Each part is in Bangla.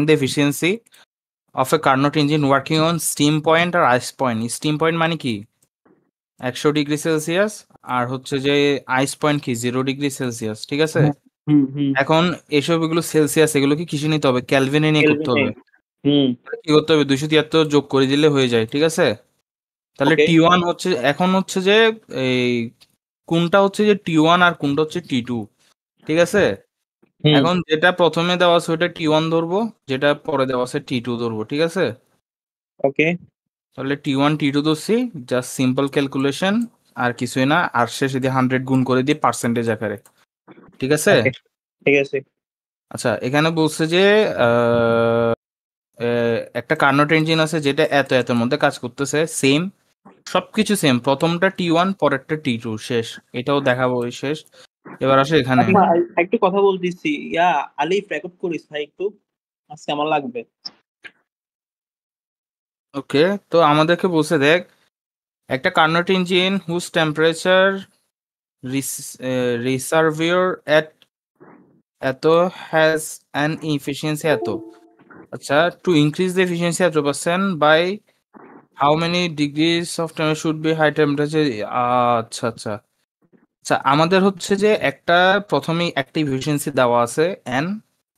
the efficiency of a Carnot engine working on steam point or ice point. Steam point মানে কি 100 ডিগ্রি সেলসিয়াস আর হচ্ছে যে আইস পয়েন্ট কি 0 ডিগ্রি সেলসিয়াস, ঠিক আছে? এখন এসব এগুলো সেলসিয়াস, এগুলো কি কিসে নিতে হবে? ক্যালভিনে নিয়ে করতে হবে। কি করতে হবে? 273 যোগ করে দিলে হয়ে যায়, ঠিক আছে? তাহলে T1 হচ্ছে এখন হচ্ছে যে এই কোনটা হচ্ছে যে T1 আর কোনটা হচ্ছে T2, ঠিক আছে? এখন যেটা প্রথমে দেওয়া আছে ওটা T1 ধরবো, যেটা পরে দেওয়া আছে T2 ধরবো, ঠিক আছে? ওকে, তাহলে T1 T2 ধরছি, জাস্ট সিম্পল ক্যালকুলেশন, আর কিছুই না, আর শেষে দিয়ে 100 গুণ করে দিই পার্সেন্টেজ আকারে, ঠিক আছে? ঠিক আছে। আচ্ছা, এখানে বলছে যে একটা কার্নোট ইঞ্জিন আছে যেটা এতের মধ্যে কাজ করতেছে, সেম সবকিছু সেম, প্রথমটা T1 পরেরটা T2, শেষ। এটাও দেখাবো শেষ। এবার আসে এখানে একটু কথা বলতেছি, আলিফ রেকর্ড করিস ভাই একটু, আজকে আমার লাগবে। ওকে, তো আমাদেরকে বলছে দেখ একটা Carnot engine whose temperature reservoir at এত has an efficiency এত, আচ্ছা, to increase the efficiency at % by how many degrees of temperature should be high temperature? আচ্ছা আচ্ছা আচ্ছা, আমাদের হচ্ছে যে একটা প্রথমেই একটা এফিসিয়েন্সি দেওয়া আছে n,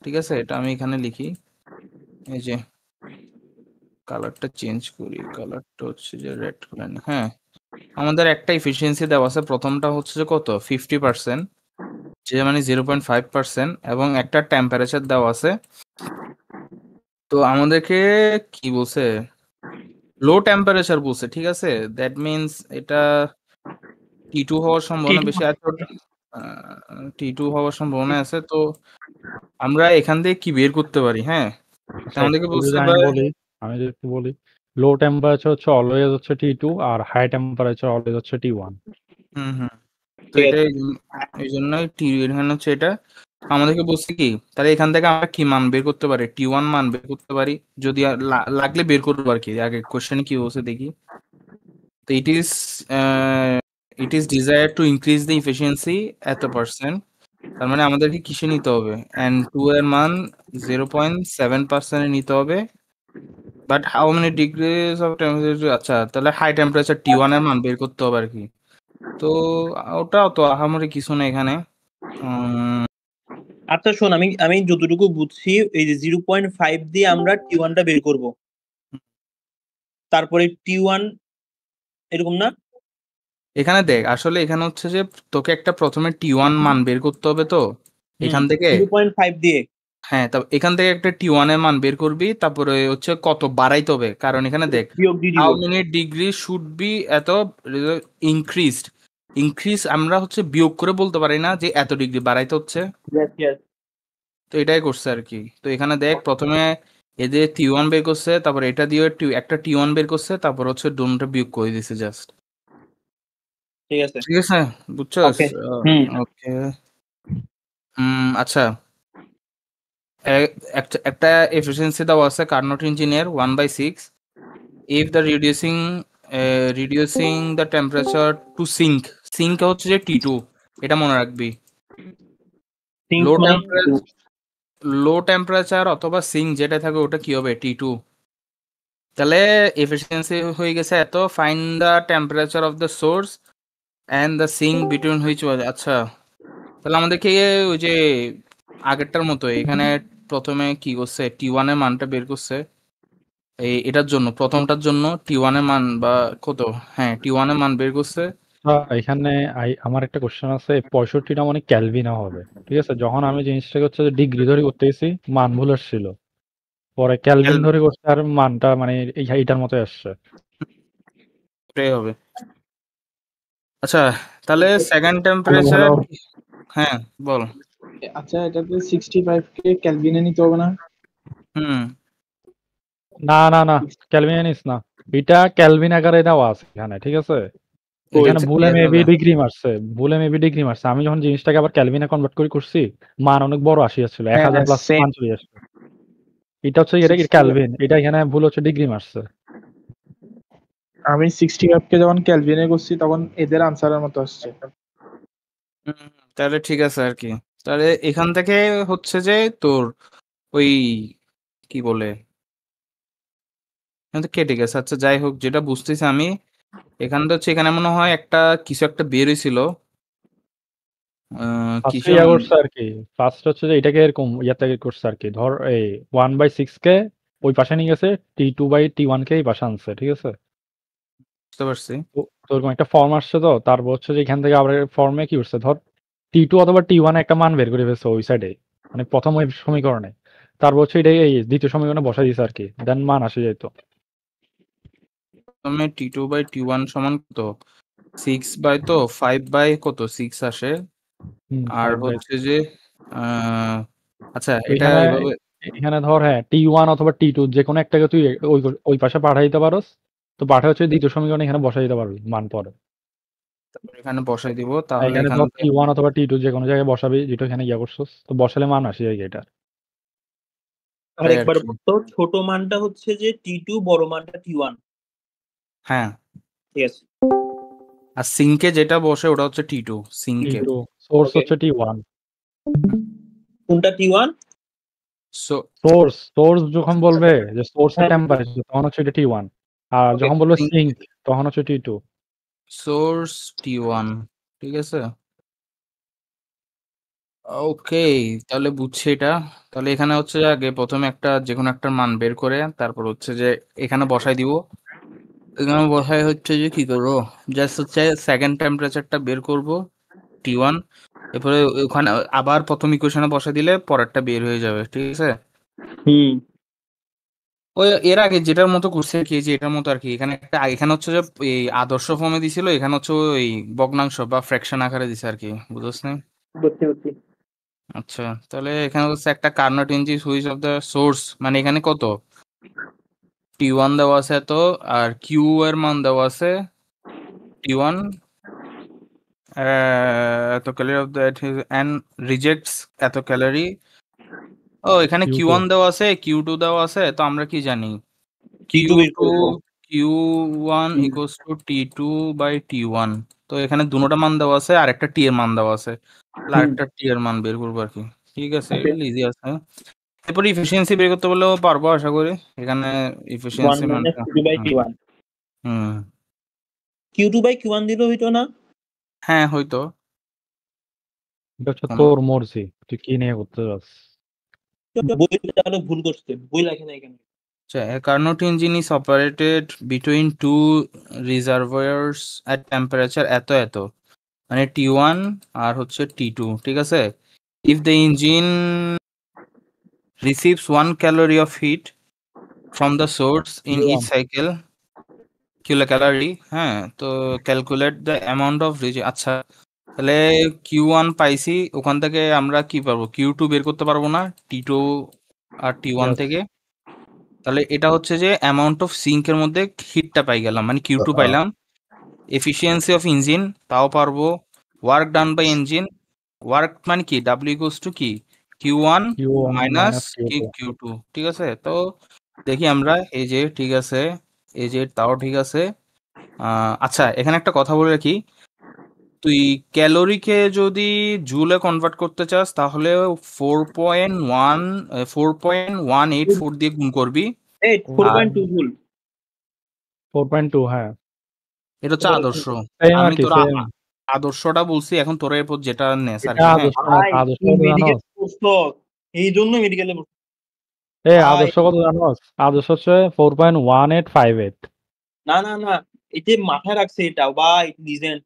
ঠিক আছে? এটা আমি এখানে লিখি, এই যে কালারটা চেঞ্জ করি, কালারটা হচ্ছে যে রেড কালার, হ্যাঁ। আমাদের একটা এফিসিয়েন্সি দেওয়া আছে, প্রথমটা হচ্ছে যে কত 50%, যে মানে 0.5%, এবং একটা টেম্পারেচার দেওয়া আছে। তো আমাদেরকে কি বলছে, লো টেম্পারেচার বলছে, ঠিক আছে? দ্যাট মিনস এটা T2 হওয়ার সম্ভাবনা বেশি আছে, T2 হওয়ার সম্ভাবনা আছে। তো আমরা এখান থেকে কি বের করতে পারি? হ্যাঁ, আমাদেরকে বলছে আমি যদি একটু বলি, লো টেম্পারেচার হচ্ছে অলওয়েজ হচ্ছে T2 আর হাই টেম্পারেচার অলওয়েজ হচ্ছে T1। তো এটা এই জন্যই এখানে হচ্ছে এটা আমাদেরকে বলছে কি, তাহলে এখান থেকে আমরা কি মান বের করতে পারি? T1 মান বের করতে পারি, যদি লাগলে বের করবো আর কি। আগে কোশ্চেনে কি বলছে দেখি। তো it is desire to increase the efficiency এত %, তার মানে আমাদেরকে কিসে নিতে হবে? N2 এর মান 0.7% নিতে হবে, but how many degrees of temperature, আচ্ছা তাহলে হাই টেম্পারেচার T1 এর মান বের করতে হবে আর কি। তো ওটাও তো আহামরি কিছু না এখানে। আচ্ছা শোন, আমি যতটুকু বুঝছি এই যে 0.5 দিয়ে আমরা T1 টা বের করব, তারপরে T1 এরকম না? এখানে দেখ, আসলে এখানে হচ্ছে যে তোকে একটা প্রথমে T1 মান বের করতে হবে, তো এখান থেকে 0.5 দিয়ে, হ্যাঁ, তা এখান থেকে একটা T1 এর মান বের করবি, তারপরে হচ্ছে কত বাড়াইতে হবে, কারণ এখানে দেখ how many degree should be এত ইনক্রিজড, ইনক্রিজ আমরা হচ্ছে বিয়োগ করে বলতে পারি না যে এত ডিগ্রি বাড়াইতে হচ্ছে। তো এটাই করছে আর কি। তো এখানে দেখ প্রথমে এদের T1 বের করছে, তারপর এটা দিয়ে একটা T1 বের করছে, তারপর হচ্ছে ডোমটা বিয়োগ করে দিছে জাস্ট, ঠিক আছে ঠিক আছে? বুঝছস? ওকে, আচ্ছা, একটা এফিসিয়েন্সি দেওয়া আছে কার্নোট ইঞ্জিনের 1/6 if the reducing the temperature to sink হচ্ছে যে T2, এটা মনে রাখবি। লো টেম্পারেচার অথবা সিঙ্ক যেটা থাকে ওটা কি হবে? T2। তাহলে এফিসিয়েন্সি হয়ে গেছে এত, find the temperature of the source and the sink between which was, আচ্ছা তাহলে আমাদেরকে ওই যে আগেরটার মতো এখানে প্রথমে কি করছে, T1 এর মানটা বের করছে এটার জন্য, প্রথমটার জন্য T1 এর মান বা কত, হ্যাঁ T1 এর মান বের করছে। এখানে আমার একটা কোশ্চেন আছে, 65টা মানে ক্যালভিনা হবে, ঠিক আছে? যখন আমি জিনিসটাকে হচ্ছে ডিগ্রি ধরে করতে গেছি মান ভুল আসছিল, পরে ক্যালভিন ধরে করছে আর মানটা মানে এইটার মতো আসছে, এটাই হবে। আচ্ছা, তাহলে সেকেন্ড টেম্পারেচার, হ্যাঁ বল। আচ্ছা, এটাতে 65 কে ক্যালভিনে নিতে হবে না? না না না, ক্যালভিনে নিস না, এটা ক্যালভিন আকারে দেওয়া আছে এখানে, ঠিক আছে? এখানে ভুলে মেবি ডিগ্রি মারছে, আমি যখন জিনিসটাকে আবার ক্যালভিনে কনভার্ট করে করছি মান অনেক বড় আসিয়াছিল, 1000 প্লাস মান চলে আসছে। এটা হচ্ছে এটা ক্যালভিন, এটা এখানে ভুল হচ্ছে ডিগ্রি মারছে। আমি 65 কে যখন ক্যালভিনে করছি তখন এদের আনসারের মতো আসছে। তাহলে ঠিক আছে আর কি। তাহলে এখান থেকে হচ্ছে যে তোর ওই কি বলে তো কেটে গেছে। আচ্ছা যাই হোক, যেটা বুঝতেছি আমি এখানটা হচ্ছে, এখানে মনে হয় একটা কিছু একটা বের হয়েছিল ফার্স্টে কিসের ইয়া করছে আর কি, ফার্স্ট হচ্ছে যে এটাকে এরকম ইয়াতে করছে আর কি, ধর এই 1/6 কে ওই পাশে নিয়ে গেছে, T2/T1 কে এই পাশে আনছে, ঠিক আছে? বুঝতে পারছি। তো তো এরকম একটা ফর্ম আসছে, তো তারপর হচ্ছে যে এখান থেকে আবার ফর্মে কি করছে, ধর T2 অথবা T1 একটা মান বের করে ফেলছে ওই সাইডে, মানে প্রথম ওই সমীকরণে, তারপর হচ্ছে এটাই এই দ্বিতীয় সমীকরণে বসাই দিছে আর কি, দেন মান আসে যাইত। প্রথমে T2/T1 সমান কত 6 তো 5 কত 6 আসে। আর 5/, হচ্ছে যে আহ, আচ্ছা তো এটা এখানে এভাবে এখানে ধর হ্যাঁ T1 অথবা T2 যে কোনো একটাকে তুই ওই ওই পাশে পাঠাই দিতে পারোস, তো পাঠা হচ্ছে দ্বিতীয় সমীকরণে এখানে বসাই দিতে পারবি মান পরে। এখানে বসাই দিব, আর তাহলে এখানে এখান ধর থেকে T1 অথবা T2 যে কোনো জায়গায় বসাবি, যেটা এখানে ইয়া করছস, তো বসালে মান আসে যায় এটা। আর তাই আর একবার কি। বলতো, ছোট মানটা হচ্ছে যে T2, বড় মানটা T1। হ্যাঁ, ঠিক আছে। আর সিঙ্কে যেটা বসে ওটা হচ্ছে T2 সিঙ্কে। T2 সোর্স ওকে, হচ্ছে T1। কোনটা T1? সো সোর্স যখন বলবে যে সোর্সের হ্যাঁ, টেম্পারেচার, তখন হচ্ছে এটা T1। আর ওকে। যখন বলবে সিঙ্ক, তখন হচ্ছে T2। সোর্স T1, ঠিক আছে। ওকে, তাহলে বুঝছি এটা। তাহলে এখানে হচ্ছে যে আগে প্রথমে একটা যে কোনো একটা মান বের করে তারপর হচ্ছে যে এখানে বসাই দিব। এখানে বসাই হচ্ছে যে কি করবো, জাস্ট হচ্ছে সেকেন্ড টেম্পারেচারটা বের করব T1, এরপরে ওখানে আবার প্রথম ইকুয়েশনে বসাই দিলে পরেরটা বের হয়ে যাবে, ঠিক আছে। হুম। ওই এর আগে যেটার মতো করছে কি, যে এটার মতো আর কি, এখানে একটা এখানে হচ্ছে যে এই আদর্শ ফর্মে দিছিল, এখানে হচ্ছে ওই ভগ্নাংশ বা ফ্র্যাকশন আকারে দিছে আর কি, বুঝছ না। বুঝছি। আচ্ছা, তাহলে এখানে হচ্ছে একটা Carnot engine switch of the source, মানে এখানে কত T1 দেওয়া আছে এত, আর কিউ এর মান দেওয়া আছে T1 এত calorie of that and rejects এত ক্যালোরি। ও এখানে Q2 Q1 দেওয়া আছে, Q2 দেওয়া আছে, তো আমরা কি জানি T2 বের Q2 করবো। Q1 equals to T2/T1। তো এখানে দুটোটা মান দেওয়া আছে আর একটা টি এর মান দেওয়া আছে, তাহলে আরেকটা টি এর মান বের করবো আর কি। ঠিক আছে, ওকে। এটা ইজি আছে। এরপর ইফিসিয়েন্সি বের করতে বললেও পারবো আশা করি। এখানে 1 ইফিসিয়েন্সি minus মানটা Q2/T1। হুম Q2/Q1 দিলেও হইতো না? হ্যাঁ হয়তো। এটা হচ্ছে তোর মর্জি, তুই কি নিয়ে করতে চাস। বই তাহলে ভুল করছে, বই লেখে না এখানে। A Carnot engine is operated between two reservoirs at temperature এত মানে T1 আর হচ্ছে T2, ঠিক আছে। If the engine receives 1 calorie of heat from the source in each cycle, kilocalorie, হ্যাঁ, তো calculate the amount of আচ্ছা, তাহলে Q1 পাইছি, ওখান থেকে আমরা কি পারবো Q2 বের করতে পারবো না T2 আর T1 Yes. থেকে। তাহলে এটা হচ্ছে যে অ্যামাউন্ট অফ সিঙ্কের মধ্যে হিটটা পাই গেলাম, মানে Q2 পাইলাম। এফিসিয়েন্সি অফ ইঞ্জিন তাও পারবো। Work done by engine, work মানে কি W ইকুয়ালস টু কি Q1 Q1 minus minus Q2। Q2, ঠিক আছে। তো দেখি আমরা এই যে ঠিক আছে, এই যে তাও ঠিক আছে। আচ্ছা এখানে একটা কথা বলে রাখি, তুই ক্যালোরিকে যদি জুলে কনভার্ট করতে চাস তাহলে 4.84 দিয়ে গুণ করবি। এই আর 4.2 ভুল। 4.2, হ্যাঁ এটা হচ্ছে আদর্শ। সেম আর আমি কি, তোরা সেম। আদর্শটা বলছি, এখন তোরা এরপর যেটা নেস আর এটা কি। হ্যাঁ আদর্শ না, ভাই আদর্শ তুমি কত মেডিকেল জানোস? পড়ছো, এই জন্য মেডিকেলে পড়ছো ভাই। আদর্শ কত জানোস? আদর্শ হচ্ছে 4.1858। না না না, এটা মাথায় রাখছে এটাও ভাই, লিজেন্ড।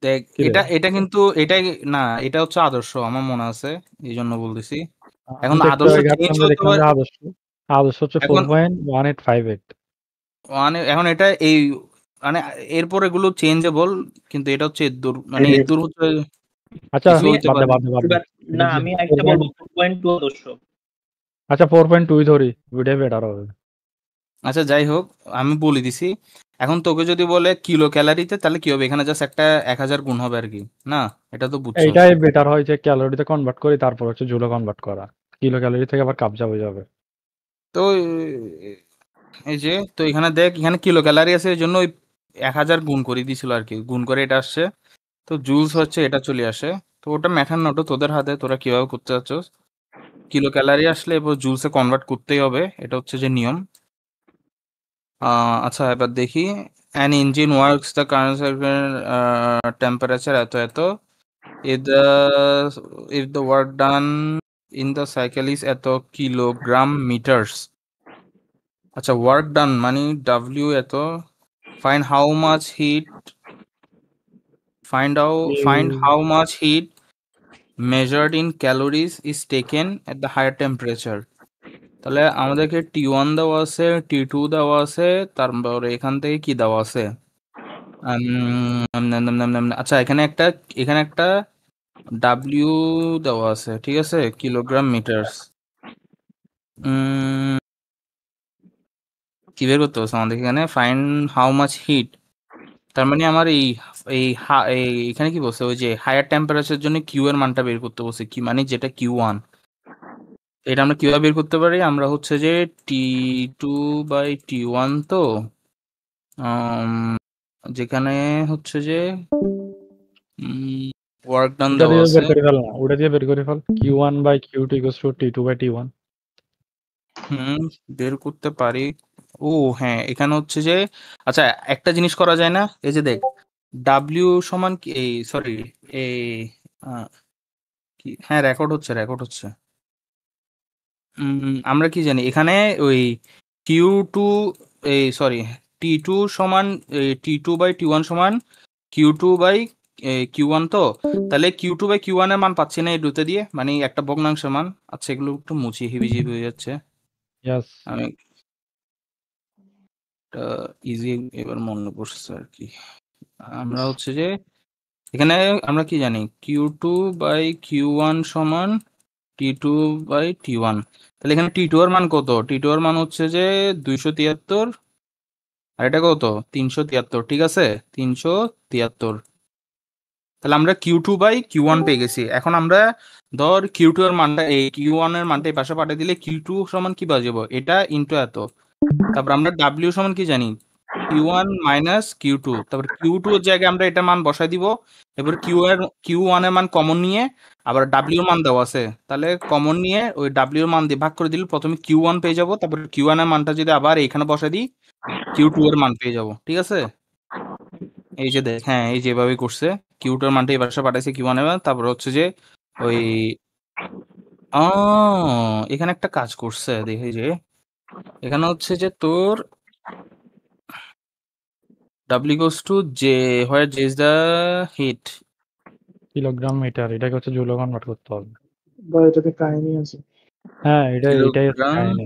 দেখ, কি রে, এটা এটা কিন্তু এটাই না, এটা হচ্ছে আদর্শ আমার মনে আছে, এই জন্য বলতেছি। আমি এখন তো একটু আদর্শ আগে চেঞ্জ ঘাটলাম, হতে দেখলাম পারে। যে আদর্শ আদর্শ হচ্ছে এখন 4.1858। মানে এখন এটা এই মানে এরপর এগুলো চেঞ্জেবল, কিন্তু এটা হচ্ছে এদ্দুর, মানে এদ্দুর হচ্ছে আচ্ছা কিছু আমি হইতে বাদ দে পারে। বাদ দে বাদ দে। এবার এটা না, যে আমি একটা 4. বলবো 4.2 আদর্শ। আচ্ছা 4.2 ধরি, ওইটাই বেটার হবে। আচ্ছা যাই হোক, আমি বলে দিছি। এখন তোকে যদি বলে কিলো ক্যালারিতে, তাহলে কি হবে, এখানে জাস্ট একটা 1000 গুণ হবে আর কি। না, এটা তো বুঝছস। এইটাই বেটার হয় যে ক্যালোরিতে কনভার্ট করি, তারপর হচ্ছে জুলে কনভার্ট করা, কিলো ক্যালোরি থেকে আবার কাবজা হয়ে যাবে। তো এই যে, তো এখানে দেখ, এখানে কিলো ক্যালারি আছে, এই জন্য ওই 1000 গুণ করে দিছিল আর কি, গুণ করে এটা আসছে। তো জুলস হচ্ছে এটা চলে আসে। তো ওটা ম্যাটার নট, তোদের হাতে, তোরা কিভাবে করতে চাচ্ছস। কিলো ক্যালোরি আসলে এবার জুলসে কনভার্ট করতেই হবে, এটা হচ্ছে যে নিয়ম। আচ্ছা এবার দেখি, an engine works the current temperature এত এত, if the if the work done in the cycle is এত কিলোগ্রাম মিটার্স। আচ্ছা ওয়ার্ক ডান মানে ডাব্লিউ এত, find how much heat find how much heat measured in calories is taken at the higher temperature। তাহলে আমাদেরকে T1 দেওয়া আছে, T2 দেওয়া আছে, তারপরে এখান থেকে কি দেওয়া আছে, আচ্ছা এখানে একটা ডাব্লিউ দেওয়া আছে, ঠিক আছে, কিলোগ্রাম মিটার্স। কি বের করতে হচ্ছে আমাদের এখানে, ফাইন্ড হাউ মাচ হিট, তার মানে আমার এখানে কি বলছে, ওই যে হায়ার টেম্পারেচার জন্য কিউ এর মানটা বের করতে বলছে, কি মানে যেটা Q1, এটা আমরা কিভাবে বের করতে পারি, আমরা হচ্ছে যে T2/T1 তো যেখানে হচ্ছে যে ওয়ার্ক ডান ওটা দেওয়া দিয়ে আছে, বের করে ফেল না, ওটা দিয়ে বের করে ফেল, Q1/Q2 = T2/T1। বের করতে পারি। ও হ্যাঁ, এখানে হচ্ছে যে, আচ্ছা একটা জিনিস করা যায় না, এই যে দেখ ডাব্লিউ সমান কি, এই সরি এই হ্যাঁ রেকর্ড হচ্ছে। আমরা কি জানি এখানে ওই Q2, এই সরি T2 সমান T2/T1 সমান Q2/Q1 তো, তাহলে Q2/Q1 এর মান পাচ্ছি না এই দুটো দিয়ে, মানে একটা ভগ্নাংশের মান। আচ্ছা এগুলো একটু মুছি, হিবিজিবি হয়ে যাচ্ছে, ইয়েস, আমি ইজি এবার মনে পড়ছে আর কি। আমরা হচ্ছে যে এখানে আমরা কি জানি Q2/Q1 সমান T2/T1, তাহলে এখানে T2 এর মান কত, T2 এর মান হচ্ছে যে 273, আর এটা কত 373, ঠিক আছে 373। তাহলে আমরা Q2/Q1 পেয়ে গেছি। এখন আমরা ধর Q2 এর মানটা, এই Q1 এর মানটা এই পাশে পাঠিয়ে দিলে Q2 সমান কি পাওয়া যাবো, এটা ইন্টু এত, তারপর আমরা W সমান কি জানি, Q1 মাইনাস Q2, তারপর Q2 এর জায়গায় আমরা এটা মান বসাই দিব, এবার Q1 এর মান কমন নিয়ে, আবার W এর মান দেওয়া আছে, তাহলে কমন নিয়ে ওই W এর মান দিয়ে ভাগ করে দিলে প্রথমে Q1 পেয়ে যাবো, তারপর Q1 এর মানটা যদি আবার এখানে বসাই দিই Q2 এর মান পেয়ে যাবো, ঠিক আছে। এই যে দেখ, হ্যাঁ এই যেভাবে করছে, Q2 এর মানটা এই পাশে পাঠাইছে Q1 এর মান, তারপর হচ্ছে যে ওই এখানে একটা কাজ করছে দেখি যে, এখানে হচ্ছে যে তোর W goes to J, where J is the heat. Kilogram metre, এটাকে হচ্ছে জুলে কনভার্ট করতে হবে। বা এটাতে কাহিনী আছে। হ্যাঁ, এটাই কিলোগ্রাম কাহিনী।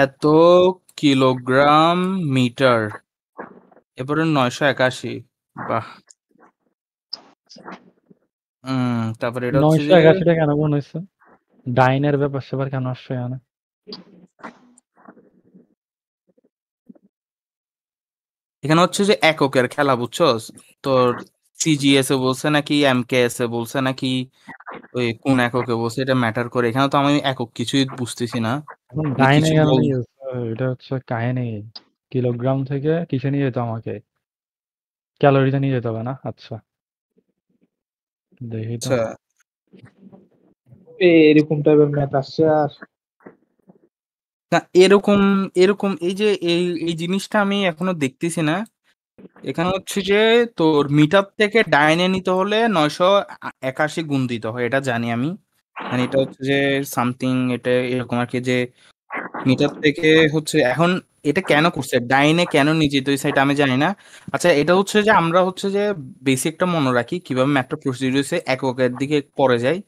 এত কিলোগ্রাম মিটার, এরপরে 981, বাহ। তারপরে এটা হচ্ছে যে 981টা কেন মনে হচ্ছে, ডাইনের ব্যাপার সেবার কেন আসছে এখানে? এখানে হচ্ছে যে এককের খেলা, বুঝছস, তোর সিজিএস এ বলছে নাকি এমকেএস এ বলছে নাকি ওই কোন এককে বলছে, এটা ম্যাটার করে, এখানে তো আমি একক কিছুই বুঝতেছি না, এখন মানে ডাইনে কিছু কেন বল। নিয়ে যাচ্ছে? এটা হচ্ছে কাহিনী। কিলোগ্রাম থেকে কিসে নিয়ে যেত আমাকে? ক্যালোরিতে নিয়ে যেতে হবে না? আচ্ছা দেখি তো। আচ্ছা এরকম টাইপের ম্যাথ আসছে আর না, এরকম এরকম এই যে এই জিনিসটা আমি এখনো দেখতেছি না। এখানে হচ্ছে যে তোর মিটার থেকে ডাইনে নিতে হলে 981 গুণ দিতে হয়, এটা জানি আমি, মানে এটা হচ্ছে যে সামথিং, এটা এরকম আর কি, যে মিটার থেকে হচ্ছে এখন এটা কেন করছে, ডাইনে কেন নিয়ে যেতে হয়েছে এটা আমি জানি না। আচ্ছা এটা হচ্ছে যে আমরা হচ্ছে যে বেসিকটা মনে রাখি কিভাবে ম্যাথটা প্রসিডিউর হয়েছে, এককের দিকে পরে যাই।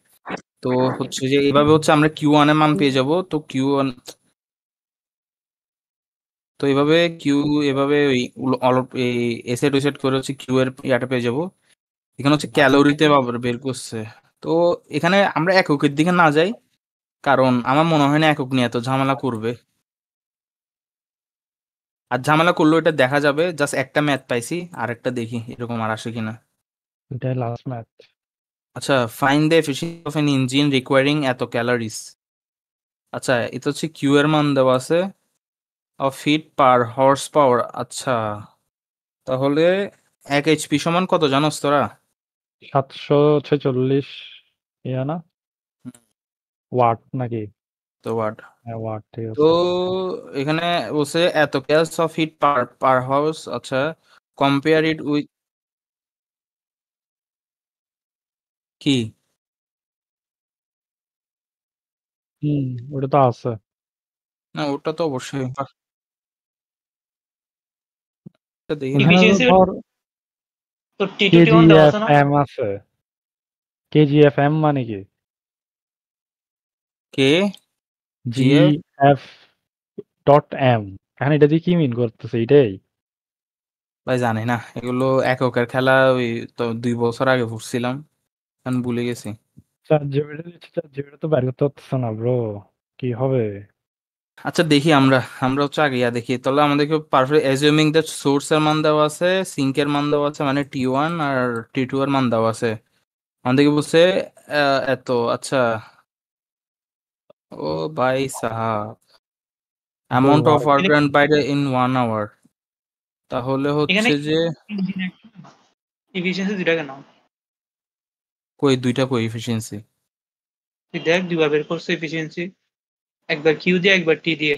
তো হচ্ছে যে এভাবে হচ্ছে আমরা Q1 এর মান পেয়ে যাব, তো Q1, তো এইভাবে এভাবে ওই অল্প এই এসেট ওসেট করে হচ্ছে কিউ এর ইয়াটা পেয়ে যাবো। এখানে হচ্ছে ক্যালোরিতে আবার বের করছে। তো এখানে আমরা এককের দিকে না যাই, কারণ আমার মনে হয় না একক নিয়ে এত ঝামেলা করবে, আর ঝামেলা করলেও এটা দেখা যাবে, জাস্ট একটা ম্যাথ পাইছি, আর একটা দেখি এরকম আর আসে কিনা। এটাই লাস্ট ম্যাথ। আচ্ছা find the efficiency of N engine recurring এত ক্যালোরিজ। আচ্ছা এটা হচ্ছে কিউ এর মান দেওয়া আছে, of heat per horse power. আচ্ছা তাহলে 1 HP সমান কত জানোস তোরা? 746 ইয়া না? ওয়াট নাকি? তো ওয়াট। হ্যাঁ ওয়াট, ঠিক তো আছে। এখানে বলছে এত calls of heat per house. আচ্ছা, কম্পেয়ার ইট উইথ কি? হুম, ওটা তো আছে। না ওটা তো অবশ্যই দেখি। এখানে তো এফিসিয়েন্সি ধর তো টি2 টি1 দেওয়া আছে না? কেজিএফএম আছে। কেজিএফএম মানে কি? কে জিএফ জিএফ ডট এম, এখানে এটা দিয়ে কি মিন করতেছে এটাই? ভাই জানি না, এগুলো এককের খেলা। ওই তো 2 বছর আগে পড়ছিলাম, আমি ভুলে গেছি। চ্যাট জিপিটি দিচ্ছে, চ্যাট জিপিটি তো বের করতে পারতেছে না ব্রো, কি হবে? আচ্ছা দেখি, আমরা হচ্ছে আগে দেখি তাহলে আমাদেরকে পারফেক্ট অ্যাজিউমিং দ্যাট সোর্স এর মান দেওয়া আছে, সিঙ্ক এর মান দেওয়া আছে, মানে টি1 আর টি2 এর মান দেওয়া আছে। আমাদেরকে বলছে এত। আচ্ছা, ও ভাই সাহাব, বল অ্যামাউন্ট অফ ভাই। ওয়ার্ক এখানে ডান বাই ইন 1 আওয়ার। তাহলে এখানে হচ্ছে যে এফিসিয়েন্সি দুইটা কেন? কই দুইটা কই এফিসিয়েন্সি? তুই দেখ দুইবার বের করছে এফিসিয়েন্সি, একবার কিউ দিয়ে একবার টি দিয়ে।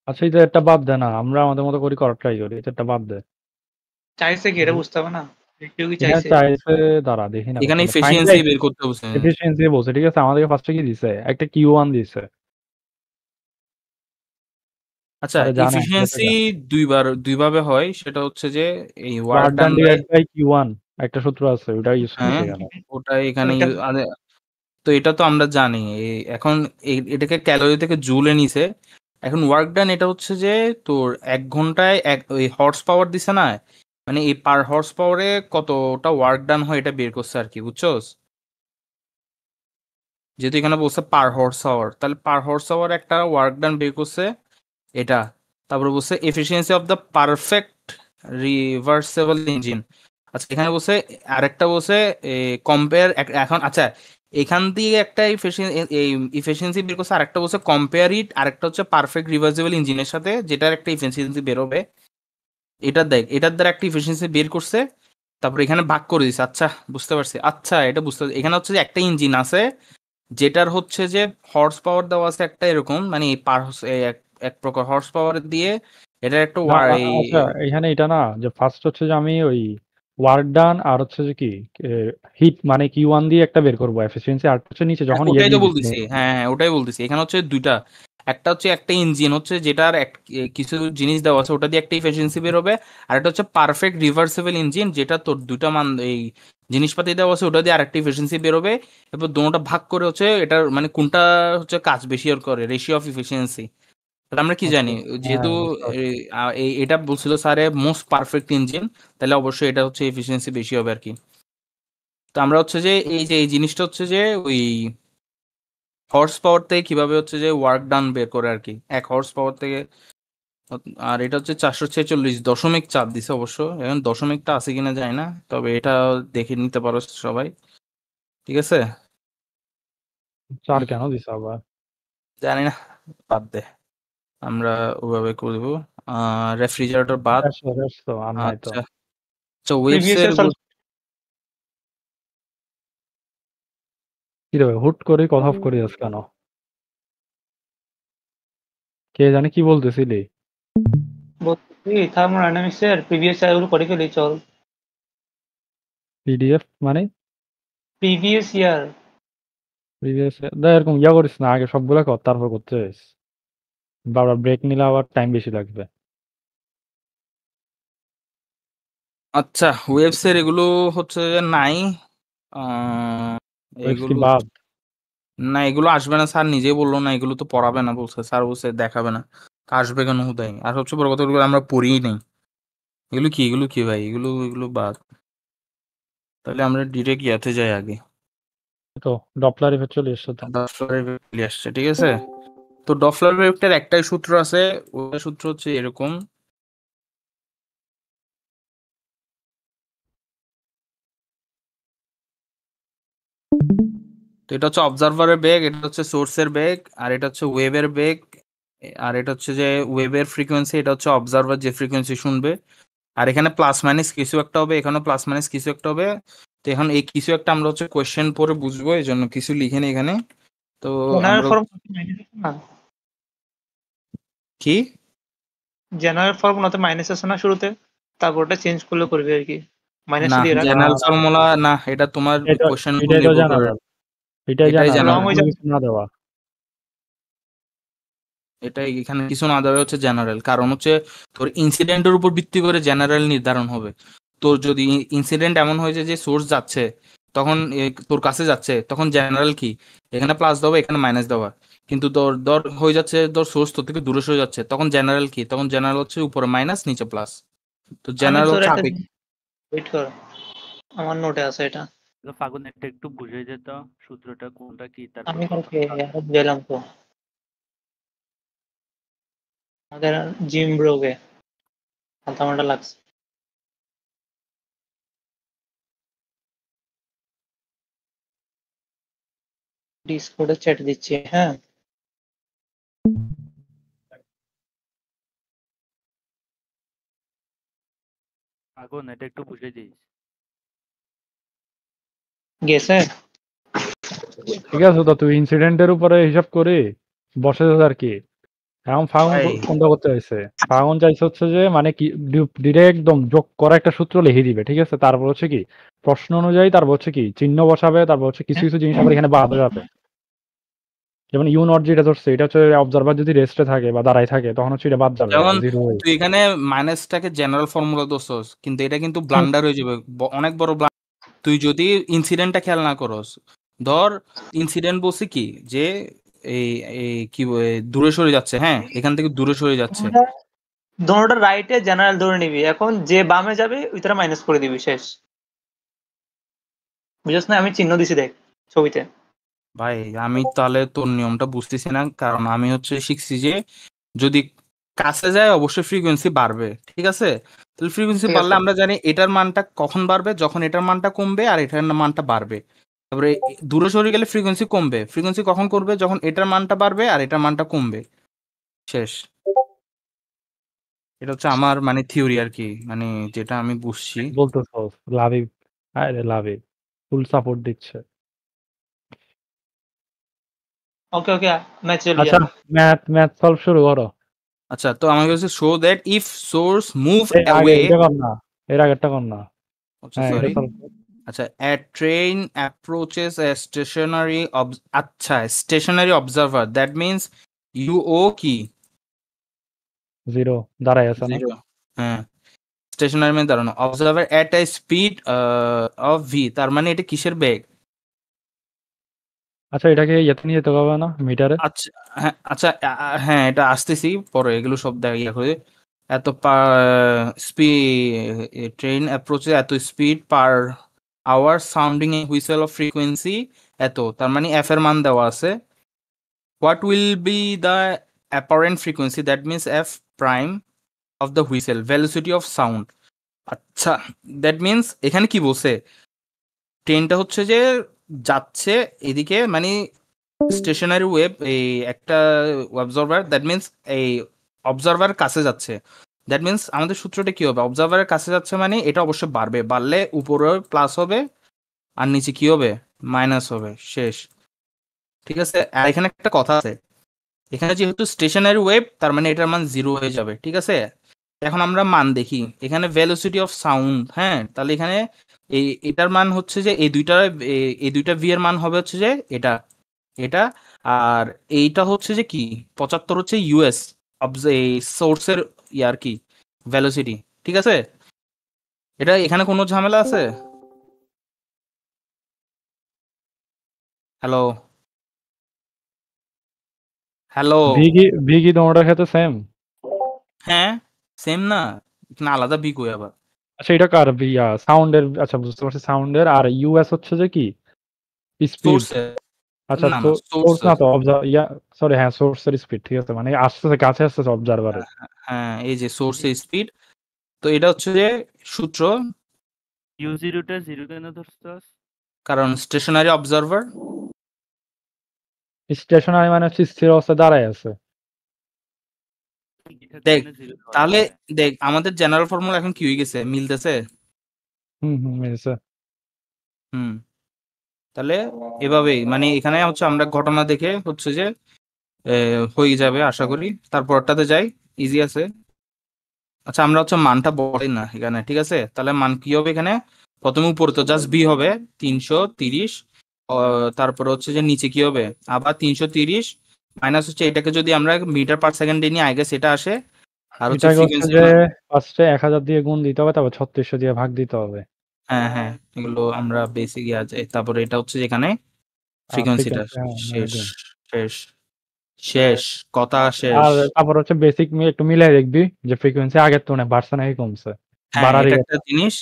আচ্ছা এটা একটা বাদ দে না, আমরা আমাদের মতো করি করার ট্রাই করি, এটা একটা বাদ দে। চাইছে কি এটা বুঝতে হবে না? কেউ কি এখানে চাইছে? চাইছে, দাঁড়া দেখি না এখানে কোনটা ফাইন্ড এফিসিয়েন্সি বের করতে বলছে। এফিসিয়েন্সি বলছে, ঠিক আছে। আমাদেরকে ফার্স্টে কি দিছে, একটা কিউ ওয়ান দিছে। আচ্ছা, আরে জানে এফিসিয়েন্সি দুইভাবে হয়, সেটা হচ্ছে যে এই work work done done by. Divide by Q one, একটা সূত্র আছে ওটা ইউজ করছে হ্যাঁ, এখানে। ওটা এখানে ওইটা তো এটা তো আমরা জানি। এখন এটাকে ক্যালোরি থেকে জুলে নিছে। এখন ওয়ার্ক ডান এটা হচ্ছে যে তোর 1 ঘন্টায় ওই হর্স পাওয়ার দিছে না, মানে এই পার হর্স পাওয়ারে কতটা ওয়ার্ক ডান হয় এটা বের করছে আর কি, বুঝছস? যেহেতু এখানে বলছে পার হর্স আওয়ার, তাহলে পার হর্স আওয়ার একটা ওয়ার্ক ডান বের করছে এটা। তারপরে বলছে efficiency of the perfect reversible engine. আচ্ছা এখানে বলছে আরেকটা বলছে কম্পেয়ার। এখন আচ্ছা, এখান দিয়ে একটা ইফিসিয়েন্সি বের করছে, আরেকটা বলছে কম্পেয়ার ইট, আরেকটা হচ্ছে পারফেক্ট রিভার্সেবল ইঞ্জিনের সাথে, যেটার একটা ইফিসিয়েন্সি বেরোবে। এটা দেখ, এটার দ্বারা একটা ইফিসিয়েন্সি বের করছে। তারপরে এখানে ভাগ করে দিছে। আচ্ছা বুঝতে পারছি। আচ্ছা এটা বুঝতে পারছি। এখানে হচ্ছে যে একটা ইঞ্জিন আছে যেটার হচ্ছে যে হর্স পাওয়ার দেওয়া আছে একটা এরকম, মানে এই পার এক প্রকার হর্স পাওয়ার দিয়ে এটার একটা না এই আচ্ছা, এখানে এটা না যে ফার্স্ট হচ্ছে যে আমি ওই ওয়ার্ক ডান আর হচ্ছে যে কি হিট মানে কিউ ওয়ান দিয়ে একটা বের করবো এফিসিয়েন্সি, আর হচ্ছে নিচে যখন ইয়ে ওটাই তো দিয়ে দিচ্ছে। বলতেছি। হ্যাঁ হ্যাঁ, ওটাই বলতেছি। এখানে হচ্ছে দুইটা, একটা হচ্ছে একটা ইঞ্জিন হচ্ছে যেটার কিছু জিনিস দেওয়া আছে, ওটা দিয়ে একটা ইফিসিয়েন্সি বেরোবে। আর একটা হচ্ছে পারফেক্ট রিভার্সেবল ইঞ্জিন, যেটা তোর দুইটা মান এই জিনিসপাতি দেওয়া আছে, ওটা দিয়ে আরেকটা ইফিসিয়েন্সি বেরোবে। এরপর দুটোটা ভাগ করে হচ্ছে এটার মানে কোনটা হচ্ছে কাজ বেশি করে, রেশিও অফ ইফিসিয়েন্সি। তাহলে আমরা কি আচ্ছা, জানি, হ্যাঁ যেহেতু বুঝতে পারছি। এটা বলছিল স্যারে মোস্ট পারফেক্ট ইঞ্জিন, তাহলে অবশ্যই এটা হচ্ছে এফিসিয়েন্সি বেশি হবে আর কি। তো আমরা হচ্ছে যে এই জিনিসটা হচ্ছে যে ওই হর্স পাওয়ার থেকে কিভাবে হচ্ছে যে ওয়ার্ক ডান বের করে আর কি, 1 হর্স পাওয়ার থেকে। আর এটা হচ্ছে 446.4 দিছে অবশ্য। এখন দশমিকটা আছে কিনা যায় না, তবে এটা দেখে নিতে পারো সবাই, ঠিক আছে। 4 হুম, কেন দিছে আবার? জানি না, বাদ দে, আমরা ওভাবে করবো। রেফ্রিজারেটর বাদ। রেস্ট তো আর নাই তো। আচ্ছা আচ্ছা, ওয়েবস প্রিভিয়াস এর ইয়ার কি রে ভাই, হুট করে কথা অফ করে যাস কেন? কে জানে কি বলতেছিলি? বলছি থার্মোডাইনামিক্স এর প্রিভিয়াস ইয়ার গুলো করে ফেলি চল। পিডিএফ মানে? প্রিভিয়াস ইয়ার প্রিভিয়াস এরকম ইয়া করিস না, আগে সবগুলা কর তারপর করতেছিস। বারবার ব্রেক নিলে আবার টাইম বেশি লাগবে। আচ্ছা, ওয়েবস এর এগুলো হচ্ছে যে নাই। আহ, ওয়েবস কি এগুলো বাদ? না, এগুলো আসবে না, স্যার নিজেই বললো না, এগুলো তো পড়াবে না বলছে, স্যার বলছে দেখাবে না। আসবে কেন হুদাই? আর হচ্ছে বড় কথা, এগুলো আমরা পড়িই নাই। এগুলো কি ভাই, এগুলো এগুলো বাদ। তাহলে আমরা ডিরেক্ট ইয়াতে যাই আগে। তো ডপলার ইফেক্ট চলে এসছে তো। ডফলার ইফেক্ট আসছে, ঠিক আছে। তো ডফলার ইফেক্টের একটাই সূত্র আছে, ওই সূত্র হচ্ছে এরকম। তো এটা হচ্ছে অবজারভারের বেগ, এটা হচ্ছে সোর্সের বেগ, আর এটা হচ্ছে ওয়েভের বেগ। আর এটা হচ্ছে যে ওয়েভের ফ্রিকোয়েন্সি, এটা হচ্ছে অবজারভার যে ফ্রিকোয়েন্সি শুনবে। আর এখানে প্লাস মাইনাস কিছু একটা হবে, এখানেও প্লাস মাইনাস কিছু একটা হবে। তো এখন এই কিছু একটা আমরা হচ্ছে কোয়েশ্চেন পরে বুঝবো, এই জন্য কিছু লিখে নিই এখানে। তো জেনারেল আমরা ফর্মুলা মাইনাস আছে না, কি জেনারেল ফর্মুলাতে মাইনাস আছে না শুরুতে, তারপর ওটা চেঞ্জ করলে করবে আর কি, মাইনাস না দিয়ে রাখ। না জেনারেল না ফর্মুলা না, এটা তোমার এটা কোশ্চেন এটাই তো নির্ভর করে। জেনারেল, এটাই এটাই জেনারেল, রং জেনারেল, হয়ে কোনো যাবে। কিছু না দেওয়া। এটাই এখানে কিছু না দেওয়া হচ্ছে জেনারেল, কারণ হচ্ছে তোর ইনসিডেন্টের উপর ভিত্তি করে জেনারেল নির্ধারণ হবে। তোর যদি ইনসিডেন্ট এমন হয়েছে যে সোর্স যাচ্ছে, তখন তোর কাছে যাচ্ছে, তখন জেনারেল কি এখানে প্লাস দেওয়া এখানে মাইনাস দেওয়া। কিন্তু তোর ধর হয়ে যাচ্ছে, তোর সোর্স তোর থেকে দূরে সরে যাচ্ছে, তখন জেনারেল কি, তখন জেনারেল হচ্ছে উপরে মাইনাস নিচে প্লাস। তো আমি জেনারেল তোর হচ্ছে একটা আপেক্ষিক। ওয়েট কর, আমার নোটে আছে এটা। ফাগুন এটা একটু বুঝিয়ে যেত সূত্রটা কোনটা কি, তারপর আমি কালকে গেলাম তো আমাদের জিম ব্রোকে, মাথা লাগছে। ডিসকর্ডে চ্যাট দিচ্ছি, হ্যাঁ। ফাগুন এটা একটু বুঝিয়ে দিস। গেছে। ঠিক আছে, তো তুই ইনসিডেন্টের উপরে হিসাব করে বসে আর কি। এখন ফাগুন ভাই কোনটা করতে হয়েছে, ফাগুন চাইছে হচ্ছে যে মানে কি ডিরেক্ট একদম যোগ করা একটা সূত্র লিখে দিবে, ঠিক আছে। তারপর হচ্ছে কি প্রশ্ন অনুযায়ী, তারপর হচ্ছে কি চিহ্ন বসাবে, তারপর হচ্ছে কিছু কিছু জিনিস আবার এখানে বাদ যাবে। যেমন ইউ নট যেটা ধরছে, এটা হচ্ছে অবজারভার যদি রেস্টে থাকে বা দাঁড়ায় থাকে, তখন হচ্ছে এটা বাদ যাবে, যেমন জিরো। তুই এখানে মাইনাসটাকে জেনারেল ফর্মুলা দোষস, কিন্তু এটা কিন্তু ব্লান্ডার হয়ে যাবে, অনেক বড় blunder। তুই যদি ইনসিডেন্টটা খেয়াল না করস, ধর ইনসিডেন্ট বলছি কি যে এই এই কি দূরে সরে যাচ্ছে, হ্যাঁ এখান থেকে দূরে সরে যাচ্ছে। দোনোটা রাইটে জেনারেল ধরে নিবি, এখন যে বামে যাবে ওইটা মাইনাস করে দিবি, শেষ। বুঝছ না, আমি চিহ্ন দিছি দেখ ছবিতে। ভাই আমি তাহলে তোর নিয়মটা বুঝতেছি না, কারণ আমি হচ্ছে শিখছি যে যদি কাছে যায় অবশ্যই ফ্রিকোয়েন্সি বাড়বে, ঠিক আছে। তাহলে ফ্রিকোয়েন্সি ঠিক বাড়লে আছে, আমরা জানি এটার মানটা কখন বাড়বে, যখন এটার মানটা কমবে আর এটার মানটা বাড়বে। তারপরে দূরে সরে গেলে ফ্রিকোয়েন্সি কমবে, ফ্রিকোয়েন্সি কখন করবে, যখন এটার মানটা বাড়বে আর এটার মানটা কমবে, শেষ। এটা হচ্ছে আমার মানে থিওরি আর কি, মানে যেটা আমি বুঝছি। বলতেছ লাভি, আরে লাভি ফুল সাপোর্ট দিচ্ছে। ওকে ওকে, ম্যাচ চল আচ্ছা, যা। ম্যাথ সলভ শুরু করো। আচ্ছা, তো আমাকে হচ্ছে show that if source move এই আগে অ্যাওয়ে, এটা কর না, এর আগেরটা কর না। আচ্ছা হ্যাঁ, এটা সরি, সলভ। আচ্ছা a train approaches a stationary আচ্ছা stationary observer, that means UO কি জিরো দাঁড়ায় আছে না। জিরো, হ্যাঁ স্টেশনারি মানে দাঁড়ানো, observer at a speed of V, তার মানে এটা কিসের বেগ। আচ্ছা, এটাকে ইয়েতে নিয়ে যেতে হবে না মিটারে। আচ্ছা হ্যাঁ, আচ্ছা হ্যাঁ এটা আসতেছি পরে, এগুলো সব ইয়া করে। এত স্পিড ট্রেন অ্যাপ্রোচে এত speed per our surrounding A whistle of frequency এত, তার মানে এফ এর মান দেওয়া আছে। What will be the apparent frequency, that means F prime of the whistle, velocity of sound. আচ্ছা দ্যাট মিনস এখানে কি বলছে, ট্রেনটা হচ্ছে যে যাচ্ছে এদিকে, মানে স্টেশনারি ওয়েভ এই একটা অবজারভার, দ্যাট মিনস এই অবজারভার কাছে যাচ্ছে। দ্যাট মিনস আমাদের সূত্রটা কি হবে, অবজারভারের কাছে যাচ্ছে মানে এটা অবশ্যই বাড়বে, বাড়লে উপরে প্লাস হবে আর নিচে কি হবে, মাইনাস হবে, শেষ। ঠিক আছে, আর এখানে একটা কথা আছে, এখানে যেহেতু স্টেশনারি ওয়েভ তার মানে এটার মান জিরো হয়ে যাবে, ঠিক আছে। এখন আমরা মান দেখি, এখানে ভেলোসিটি অফ সাউন্ড, হ্যাঁ তাহলে এখানে এটার মান হচ্ছে যে এই দুইটা ভি এর মান হবে হচ্ছে যে এটা এটা, আর এইটা হচ্ছে যে কি 75 হচ্ছে ইউএস এই সোর্সের ইয়ার কি ভেলোসিটি, ঠিক আছে। এটা এখানে কোনো ঝামেলা আছে? হ্যালো হ্যালো, ভি কি তোমার ক্ষেত্রে সেম? হ্যাঁ সেম না, এখানে আলাদা বি কই আবার। আচ্ছা, এটা কার ইয়া সাউন্ডের, আচ্ছা বুঝতে পারছি সাউন্ডের, আর ইউএস হচ্ছে যে কি স্পিড। সোর্সে, আচ্ছা, না না সোর্স সোর্সে, না তো ইয়া, সরি, হ্যাঁ সোর্সের স্পিড, ঠিক আছে, মানে আসতেছে কাছে আসতেছে অবজারভারের। হ্যাঁ এই যে সোর্সে স্পিড। তো এটা হচ্ছে যে সূত্র, ইউ জিরোটা জিরো কেন ধরছস? কারণ স্টেশনারি অবজারভার। স্টেশনারি মানে হচ্ছে স্থির অবস্থায় দাঁড়ায় আছে। দেখ তাহলে দেখ আমাদের জেনারেল ফর্মুলা এখন কি হয়ে গেছে, মিলতেছে। বুঝছে। হুম, তাহলে এভাবেই মানে এখানে হচ্ছে আমরা ঘটনা দেখে হচ্ছে যে হয়ে যাবে আশা করি। তারপরটাতে যাই, ইজি আছে। আচ্ছা আমরা হচ্ছে মানটা বলি না এখানে, ঠিক আছে? তাহলে মান কি হবে এখানে? প্রথমে উপরে তো জাস্ট বি হবে 330, তারপর হচ্ছে যে নিচে কি হবে আবার 330 মাইনাস হচ্ছে এটাকে যদি আমরা মিটার পার সেকেন্ডে নিয়ে আগে সেটা আসে, আর হচ্ছে এটাকে হচ্ছে ফ্রিকোয়েন্সি। যে ফার্স্টে 1000 দিয়ে গুণ দিতে হবে, তারপর 3600 দিয়ে ভাগ দিতে হবে। হ্যাঁ হ্যাঁ, এগুলো আমরা বেসিক আছে। তারপরে এটা হচ্ছে যেখানে ফ্রিকোয়েন্সিটা ফ্রিকোয়েন্সি, হ্যাঁ শেষ একদম। শেষ শেষ কথা শেষ। আর তারপর হচ্ছে বেসিক একটু মিলাই দেখবি যে ফ্রিকোয়েন্সি আগের তুলনায় বাড়ছে নাকি কমছে, হ্যাঁ বাড়ারই এটা একটা কথা। জিনিস।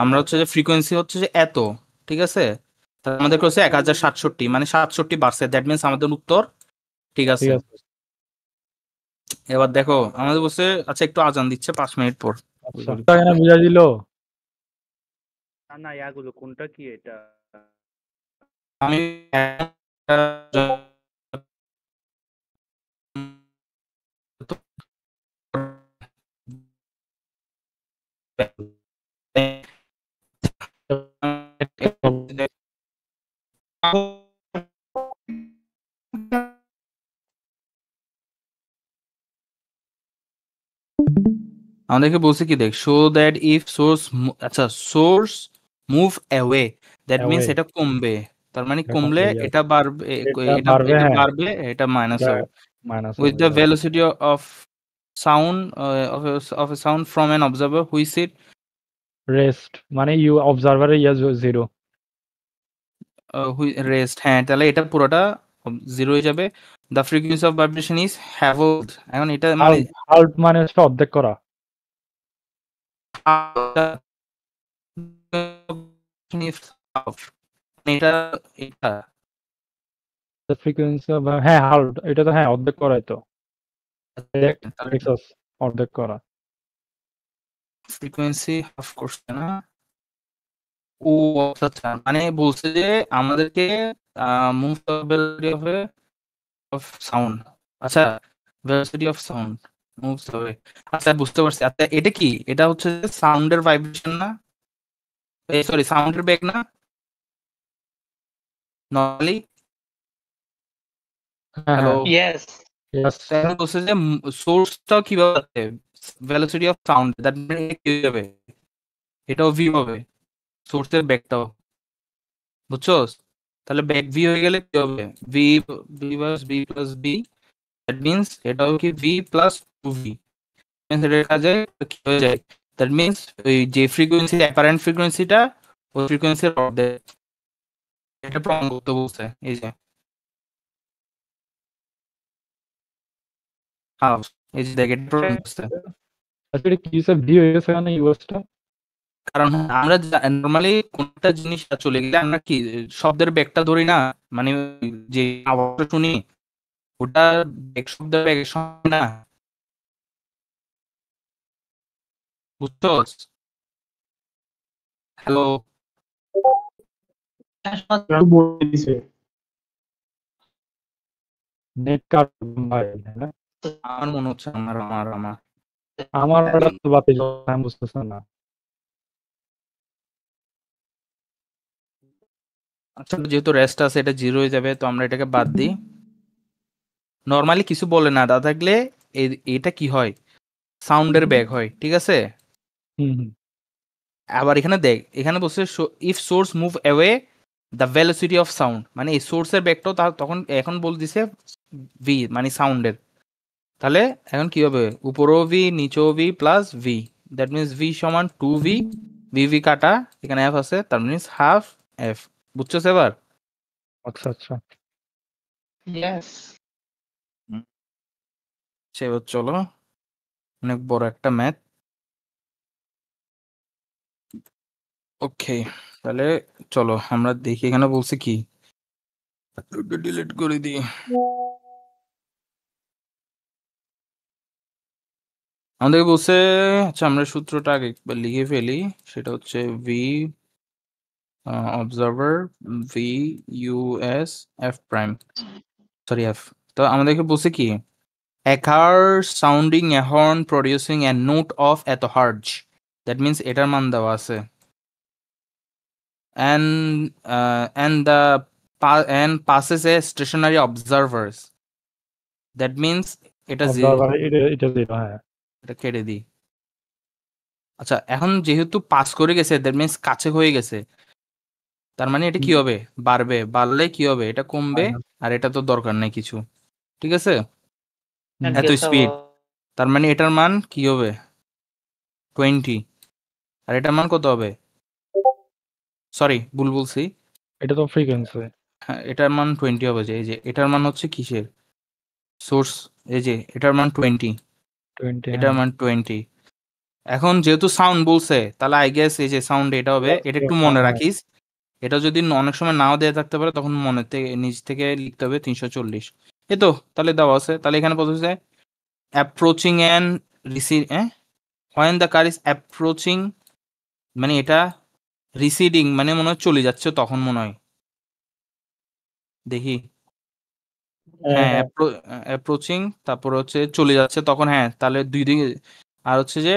আমরা হচ্ছে যে ফ্রিকোয়েন্সি হচ্ছে যে এত, ঠিক আছে? তাহলে আমাদের হচ্ছে 1067, মানে 67 বাড়ছে, দ্যাট মিনস আমাদের উত্তর ঠিক ঠিক আছে। আছে, এবার দেখো আমাদের বলছে, আচ্ছা একটু আজান দিচ্ছে 5 মিনিট পর। আচ্ছা এখানে বুঝাই দিল। না না, ইয়াগুলো কোনটা কি এটা? আমি আমাদেরকে বলছে কি দেখ, শো দ্যাট ইফ সোর্স, আচ্ছা source move away that means Away, এটা কমবে। তার মানে এটা কমলে কমবে, yes. এটা বাড়বে, এটা এটা বাড়বে, এটা হ্যাঁ, বাড়বে, এটা মাইনাস হবে। মাইনাস উইথ হবে, the yes. Velocity of sound of a sound from an observer who is it rest মানে ইউ অবজারভারে ইয়া জিরো। who rest, হ্যাঁ তাহলে এটা পুরোটা জিরো হয়ে যাবে। The frequency of vibration is halved. এখন এটা মানে হাল্ট মানে হচ্ছে অর্ধেক করা। এটা এটা ফ্রিকোয়েন্সি হ্যাঁ হাল্ট, এটা তো হ্যাঁ অর্ধেক করাই তো, অর্ধেক করা। ফ্রিকোয়েন্সি হাফ করছে না। ও আচ্ছা আচ্ছা, মানে বলছে যে আমাদেরকে মুভ অফ সাউন্ড, আচ্ছা ভেলোসিটি অফ সাউন্ড মুভস হবে। আচ্ছা বুঝতে পারছি। আচ্ছা এটা কি, এটা হচ্ছে সাউন্ডের ভাইব্রেশন না, সরি সাউন্ডের বেগ না নর্মালি? হ্যাঁ হ্যালো, হ্যাঁ, ইয়েস। yes. এখন বলছে যে সোর্সটাও কিভাবে আছে, velocity of sound, that means কি হবে, এটাও ভি হবে সোর্সের বেগটাও, বুঝছো? তাহলে বেগ ভি হয়ে গেলে কি হবে, V V plus B, that means এটাও কি ভি প্লাস টু ভি, দেখা যায় কি হয়ে যায়, দ্যাট মিন্স ওই যে ফ্রিকোয়েন্সি অ্যাপারেন্ট ফ্রিকোয়েন্সিটা ওই ফ্রিকোয়েন্সির অর্ধেক। এটা প্রমাণ করতে বলছে, এই যে হাফ, এই যে দেখ এটা প্রমাণ করছে। আচ্ছা এটা কি স্যার ভি হয়ে গেছে এখানে ইউএসটা? কারণ আমরা নর্মালি কোনটা জিনিসটা চলে গেলে আমরা কি শব্দের বেগটা ধরি না, মানে যে আওয়াজটা শুনি ওটা বেগ, শব্দের বেগের সমান না, বুঝছো? হ্যালো, বলে দিছে নেট কাট ভাই, হ্যাঁ? আমার মনে হচ্ছে আমার আমার তো বাতিল, আমি বুঝতেছি না। আচ্ছা যেহেতু রেস্ট আছে এটা জিরো হয়ে যাবে, তো আমরা এটাকে বাদ দিই। নর্মালি কিছু বলে না দা থাকলে এটা কি হয়, সাউন্ডের ব্যাগ হয়, ঠিক আছে? হুম হুম, আবার এখানে দেখ, এখানে বলছে if source move away the velocity of sound, মানে এই সোর্সের ব্যাগটাও তখন এখন বল দিছে ভি মানে সাউন্ডের। তাহলে এখন কি হবে, উপরেও ভি নিচেও V plus V, that means V সমান টু ভি, ভি কাটা, এখানে এফ আছে তার মিনস হাফ এফ, বুঝছো এবার? আচ্ছা আচ্ছা। ইয়েস। এবার চলো, অনেক বড় একটা ম্যাথ। ওকে, তাহলে চলো আমরা দেখি এখানে বলছে কি, ডিলিট করে দিই। আমাদের বলছে, আচ্ছা আমরা সূত্রটা আগে একবার লিখে ফেলি, সেটা হচ্ছে V observer V US F prime, sorry F. তো আমাদেরকে বলছে কি, a car sounding a horn producing a note of এত হার্জ, দ্যাট মিনস এটার মান দেওয়া আছে। and passes a stationary observers. That means এটা অবজারভার এটা জিরো, হ্যাঁ। এটা কেটে দিই। আচ্ছা, এখন যেহেতু পাস করে গেছে, দ্যাট মিন্স কাছে হয়ে গেছে, তার মানে এটা কি হবে? বাড়বে। বাড়লে কি হবে? এটা কমবে। আর এটা তো দরকার নেই কিছু, ঠিক আছে? এত স্পিড, তার মানে এটার মান কি হবে? 20। আর এটার মান কত হবে? সরি, ভুল বলছি। এটা তো ফ্রিকোয়েন্সি। হ্যাঁ, এটার মান 20 হবে। যে এই যে এটার মান হচ্ছে কিসের সোর্স, এই যে এটার মান 20, 20, এটার মান 20। এখন যেহেতু সাউন্ড বলছে, তাহলে আই গেস এই যে সাউন্ড এটা হবে। এটা একটু মনে রাখিস, এটা যদি অনেক সময় নাও দেওয়া থাকতে পারে, তখন মনে থেকে নিজ থেকে লিখতে হবে 340। এই তো, তাহলে দেওয়া আছে। তাহলে এখানে বলছে approaching and receive, when the car is approaching, মানে এটা রিসিডিং, মানে মনে হয় চলে যাচ্ছে তখন, মনে হয়। দেখি, হ্যাঁ, অ্যাপ্রোচিং, তারপর হচ্ছে চলে যাচ্ছে তখন। হ্যাঁ, তাহলে দুই দিকে। আর হচ্ছে যে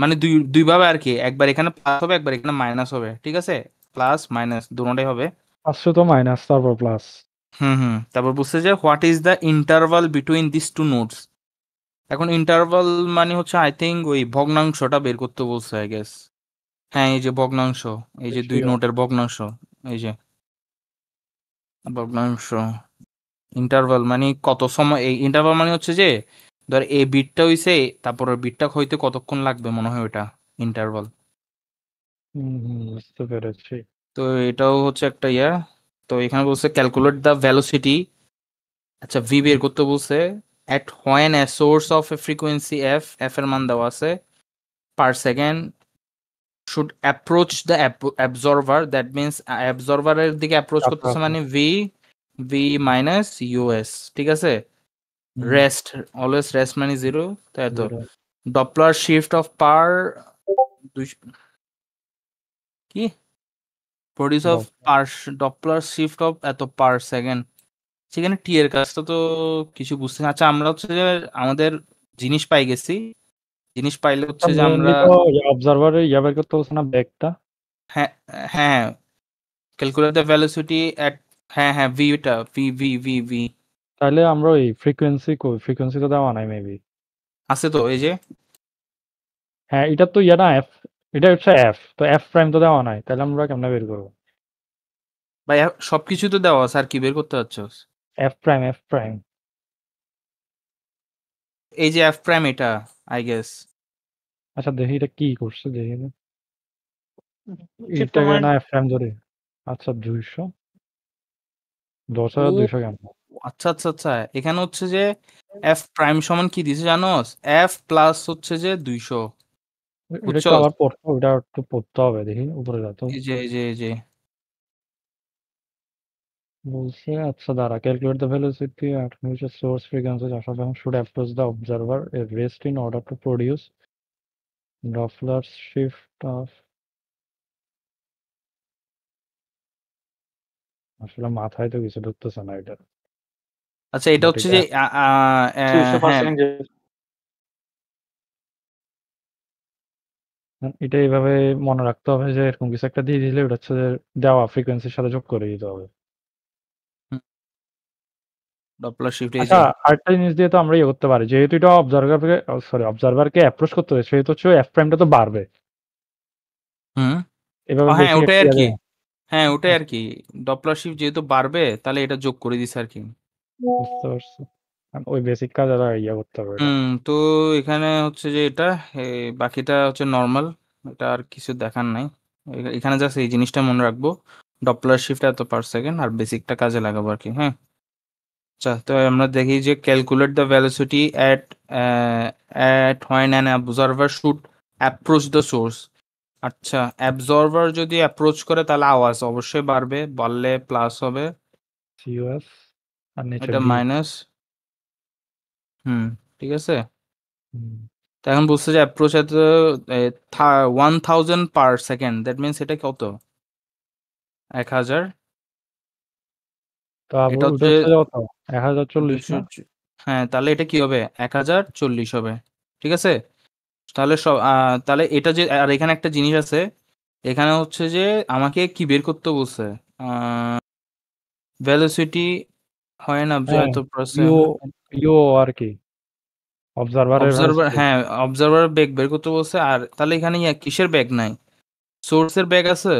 মানে দুইভাবে আর কি, একবার এখানে প্লাস হবে, একবার এখানে মাইনাস হবে, ঠিক আছে? প্লাস মাইনাস দুটোটাই হবে। পাঁচশো তো মাইনাস, তারপর প্লাস। তারপর বুঝছে যে what is the interval between this two notes. এখন ইন্টারভাল মানে হচ্ছে আই থিঙ্ক ওই ভগ্নাংশটা বের করতে বলছে, আই গেস। হ্যাঁ, এই যে ভগ্নাংশ, এই যে দুই নোটের ভগ্নাংশ, এই যে ভগ্নাংশ। ইন্টারভাল মানে কত সময়, এই ইন্টারভাল মানে হচ্ছে যে ধর এই বিটটা হইছে, তারপর বিটটা হইতে কতক্ষণ লাগবে, মনে হয় ওটা ইন্টারভাল। বুঝতে পেরেছি। তো এটাও হচ্ছে একটা ইয়া। তো এখানে বলছে ক্যালকুলেট দ্য ভেলোসিটি। আচ্ছা, ভি বের করতে বলছে। At when a source of a frequency F, F এর মান দেওয়া আছে per second, should approach the observer. That means অ্যাবজর্ভারের দিকে অ্যাপ্রোচ করতেছে, মানে ভি ভি মাইনাস ইউএস, ঠিক আছে? রেস্ট, অলওয়েজ রেস্ট মানে জিরো, তাই তো। ডপলার শিফট অফ পার কি produce of per, Doppler shift of এত পার সেকেন্ড। সেখানে টি এর কাজটা তো কিছু বুঝতে না। আচ্ছা, আমরা হচ্ছে যে আমাদের জিনিস পাই গেছি। জিনিস পাইলে হচ্ছে যে আমরা অবজারভারে ইয়া বের করতে বলছে না, ব্যাকটা। হ্যাঁ হ্যাঁ, ক্যালকুলেট দ্য ভেলোসিটি এট, হ্যাঁ হ্যাঁ, ভিটা ভি ভি ভি ভি তাহলে আমরা ওই ফ্রিকোয়েন্সি ফ্রিকোয়েন্সি তো দেওয়া নাই মেবি। আছে তো, এই যে হ্যাঁ, এটা তো ইয়া না, এফ, এটা হচ্ছে এফ, তো এফ প্রাইম তো দেওয়া নাই, তাহলে আমরা কেমনে বের করবো? ভাই সবকিছু তো দেওয়া আছে, আর কি বের করতে চাচ্ছ? F prime, F prime. এই যে এফ প্রাইম, এটা আই গেস। আচ্ছা, দেখি এটা কি করছে, দেখি এটাকে না এফ প্রাইম ধরে। আচ্ছা, 200, 10,200 কেন? আচ্ছা আচ্ছা আচ্ছা, এখানে হচ্ছে যে এফ প্রাইম সমান কি দিছে জানোস? এফ প্লাস হচ্ছে যে 200, এটা একটু আবার পড়তে, ওটা একটু পড়তে হবে, দেখি উপরে যাতো। এই যে এই যে এই যে বলছে আচ্ছা দাঁড়া, calculate the velocity at which a source frequency should approach the observer a rest in order to produce Doppler's shift of, আসলে মাথায় তো কিছু ঢুকতেছে না এটা। আচ্ছা, এটা হচ্ছে যে এটা এইভাবে মনে রাখতে হবে যে এরকম কিছু একটা দিয়ে দিলে ওটা হচ্ছে দেওয়া ফ্রিকোয়েন্সির সাথে যোগ করে দিতে হবে। Doppler shift. আচ্ছা, আরেকটা জিনিস দিয়ে তো আমরা ইয়ে করতে পারি, যেহেতু এটা অবজারভারকে অ্যাপ্রোচ করতে হবে, সেহেতু হচ্ছে এফ প্রাইমটা তো বাড়বে। এভাবে হ্যাঁ, ওটাই আর কি। যাবে। হ্যাঁ, ওটাই আর কি। ডপলার শিফট যেহেতু বাড়বে, তাহলে এটা যোগ করে দিছে আর কি। বুঝতে পারছি। ওই বেসিক কাজ আর ইয়া করতে হবে এটা। তো এখানে হচ্ছে যে এটা বাকিটা হচ্ছে নর্মাল, এটা আর কিছু দেখার নাই। এখানে জাস্ট এই জিনিসটা মনে রাখবো, ডপলার শিফট এত পার সেকেন্ড, আর বেসিকটা কাজে লাগাবো আর কি। হ্যাঁ, আচ্ছা, তো আমরা দেখি যে calculate the velocity at when an observer should approach the source. আচ্ছা, অ্যাবজর্ভার যদি অ্যাপ্রোচ করে, তাহলে আওয়াজ অবশ্যই বাড়বে, বাড়লে প্লাস হবে, সিওএস আর নিচে এটা বি। মাইনাস। ঠিক আছে। তো এখন বলছে যে অ্যাপ্রোচ এত 1000 পার সেকেন্ড, দ্যাট মিনস এটা কত? 1000। এটা হচ্ছে 1040 না? হ্যাঁ, তাহলে এটা কি হবে? 1040 হবে, ঠিক আছে। তাহলে তাহলে এটা যে, আর এখানে একটা জিনিস আছে, এখানে হচ্ছে যে আমাকে কি বের করতে বলছে, ভেলোসিটি হয় না হ্যাঁ যত ইউ ইউ আর কি অবজারভারের অবজারভার, হ্যাঁ অবজারভার ব্যাগ বের করতে বলছে। আর তাহলে এখানে কিসের ব্যাগ নাই, সোর্সের ব্যাগ আছে।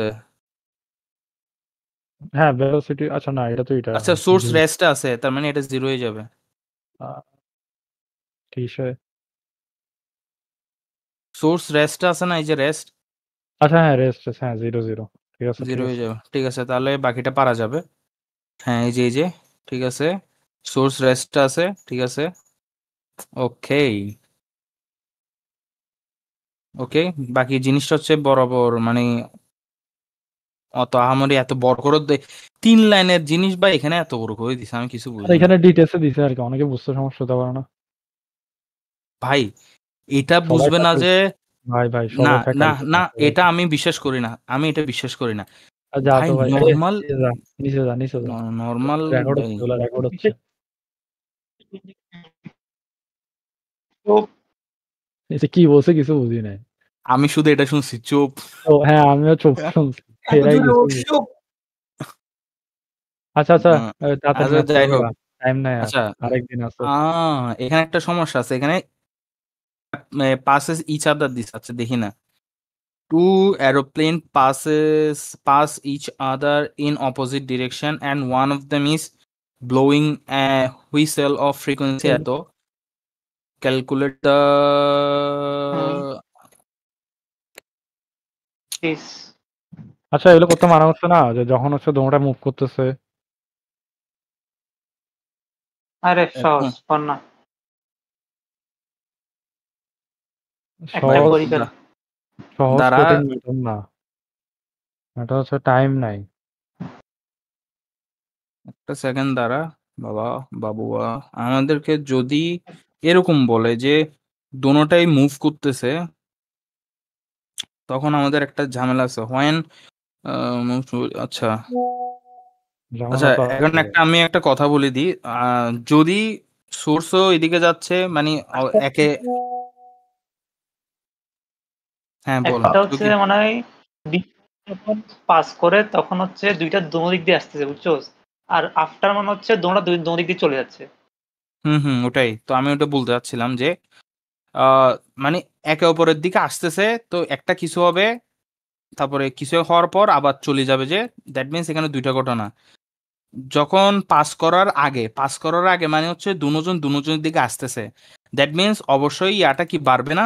হ্যাঁ ভেলোসিটি, আচ্ছা না এটা তো এটা আচ্ছা সোর্স রেস্টটা আছে, তার মানে এটা জিরো হয়ে যাবে। ঠিক আছে। সোর্স রেস্টটা আছে না, এই যে রেস্ট, আচ্ছা হ্যাঁ রেস্ট, হ্যাঁ 0 0 ঠিক আছে ঠিক জিরো হয়ে আছে। যাবে। ঠিক আছে, তাহলে বাকিটা পারা যাবে। হ্যাঁ এই যে ঠিক আছে, সোর্স রেস্টটা আছে, ঠিক আছে। ওকে ওকে, বাকি জিনিসটা হচ্ছে বরাবর, মানে অত আহামরি এত বড় করে 3 লাইনের জিনিস বা এখানে এত বড় করে দিছে, আমি কিছু আর বুঝি না এখানে ডিটেলসে দিছে আর কি, অনেকে বুঝতে সমস্যা হতে পারে না। ভাই। এটা সবাই বুঝবে না faculty- যে, ভাই ভাই না সবাই না ফ্যাকাল্টি না, এটা আমি বিশ্বাস করি না, আমি এটা বিশ্বাস করি না যা ভাই। তো ভাই নর্মাল নিচে যা নিচে যা, নর্মাল রেকর্ড হচ্ছে ওগুলা রেকর্ড হচ্ছে। তো এসে কি বলছে কিছু বুঝি নাই। আমি শুধু এটা শুনছি, চুপ। তো হ্যাঁ আমিও চোখ শুনছি, এরাই কিছু বুঝি। আচ্ছা আচ্ছা তাড়াতাড়ি আচ্ছা ম্যাচ যাই হোক, টাইম নাই আর, আচ্ছা আরেকদিন আছে। এখানে একটা সমস্যা আছে, এখানে পাসেস ইচ আদার দিস আছে, দেখি না। Two aeroplane pass each other in opposite direction and one of them is blowing a whistle of frequency এত। Calculate the please. আচ্ছা এগুলো করতে মানা হচ্ছে না, যে যখন হচ্ছে দোনোটা মুভ করতেছে। আরে সহজ কর না, একটা সহজ পরীক্ষা। সহজ দ্বারা কঠিন ম্যাটার না, এটা হচ্ছে টাইম নাই। একটা সেকেন্ড দ্বারা বাবা বাবুয়া, আমাদেরকে যদি এরকম বলে যে দোনোটাই মুভ করতেছে, তখন আমাদের একটা ঝামেলা আছে। হোয়েন আচ্ছা আচ্ছা, ঝামেলা তো এখন আছে। আমি একটা কথা বলে দিই। যদি সোর্সও এদিকে যাচ্ছে, মানে একে, হ্যাঁ বল। একটা হচ্ছে মানে হয় যখন পাস করে তখন হচ্ছে দুইটা দোনো দিক দিয়ে আসতেছে, বুঝছো? আর আফটার মানে হচ্ছে দোনোটা দোনো দিক দিয়ে চলে যাচ্ছে। ওটাই তো আমি ওটা বলতে চাচ্ছিলাম যে মানে একে অপরের দিকে আসতেছে, তো একটা কিছু হবে, তারপরে কিছু হওয়ার পর আবার চলে যাবে, যে দ্যাট মিনস এখানে দুইটা ঘটনা। যখন পাস করার আগে মানে হচ্ছে দুজনের দিকে আসতেছে, দ্যাট মিনস অবশ্যই ইয়াটা কি বাড়বে না?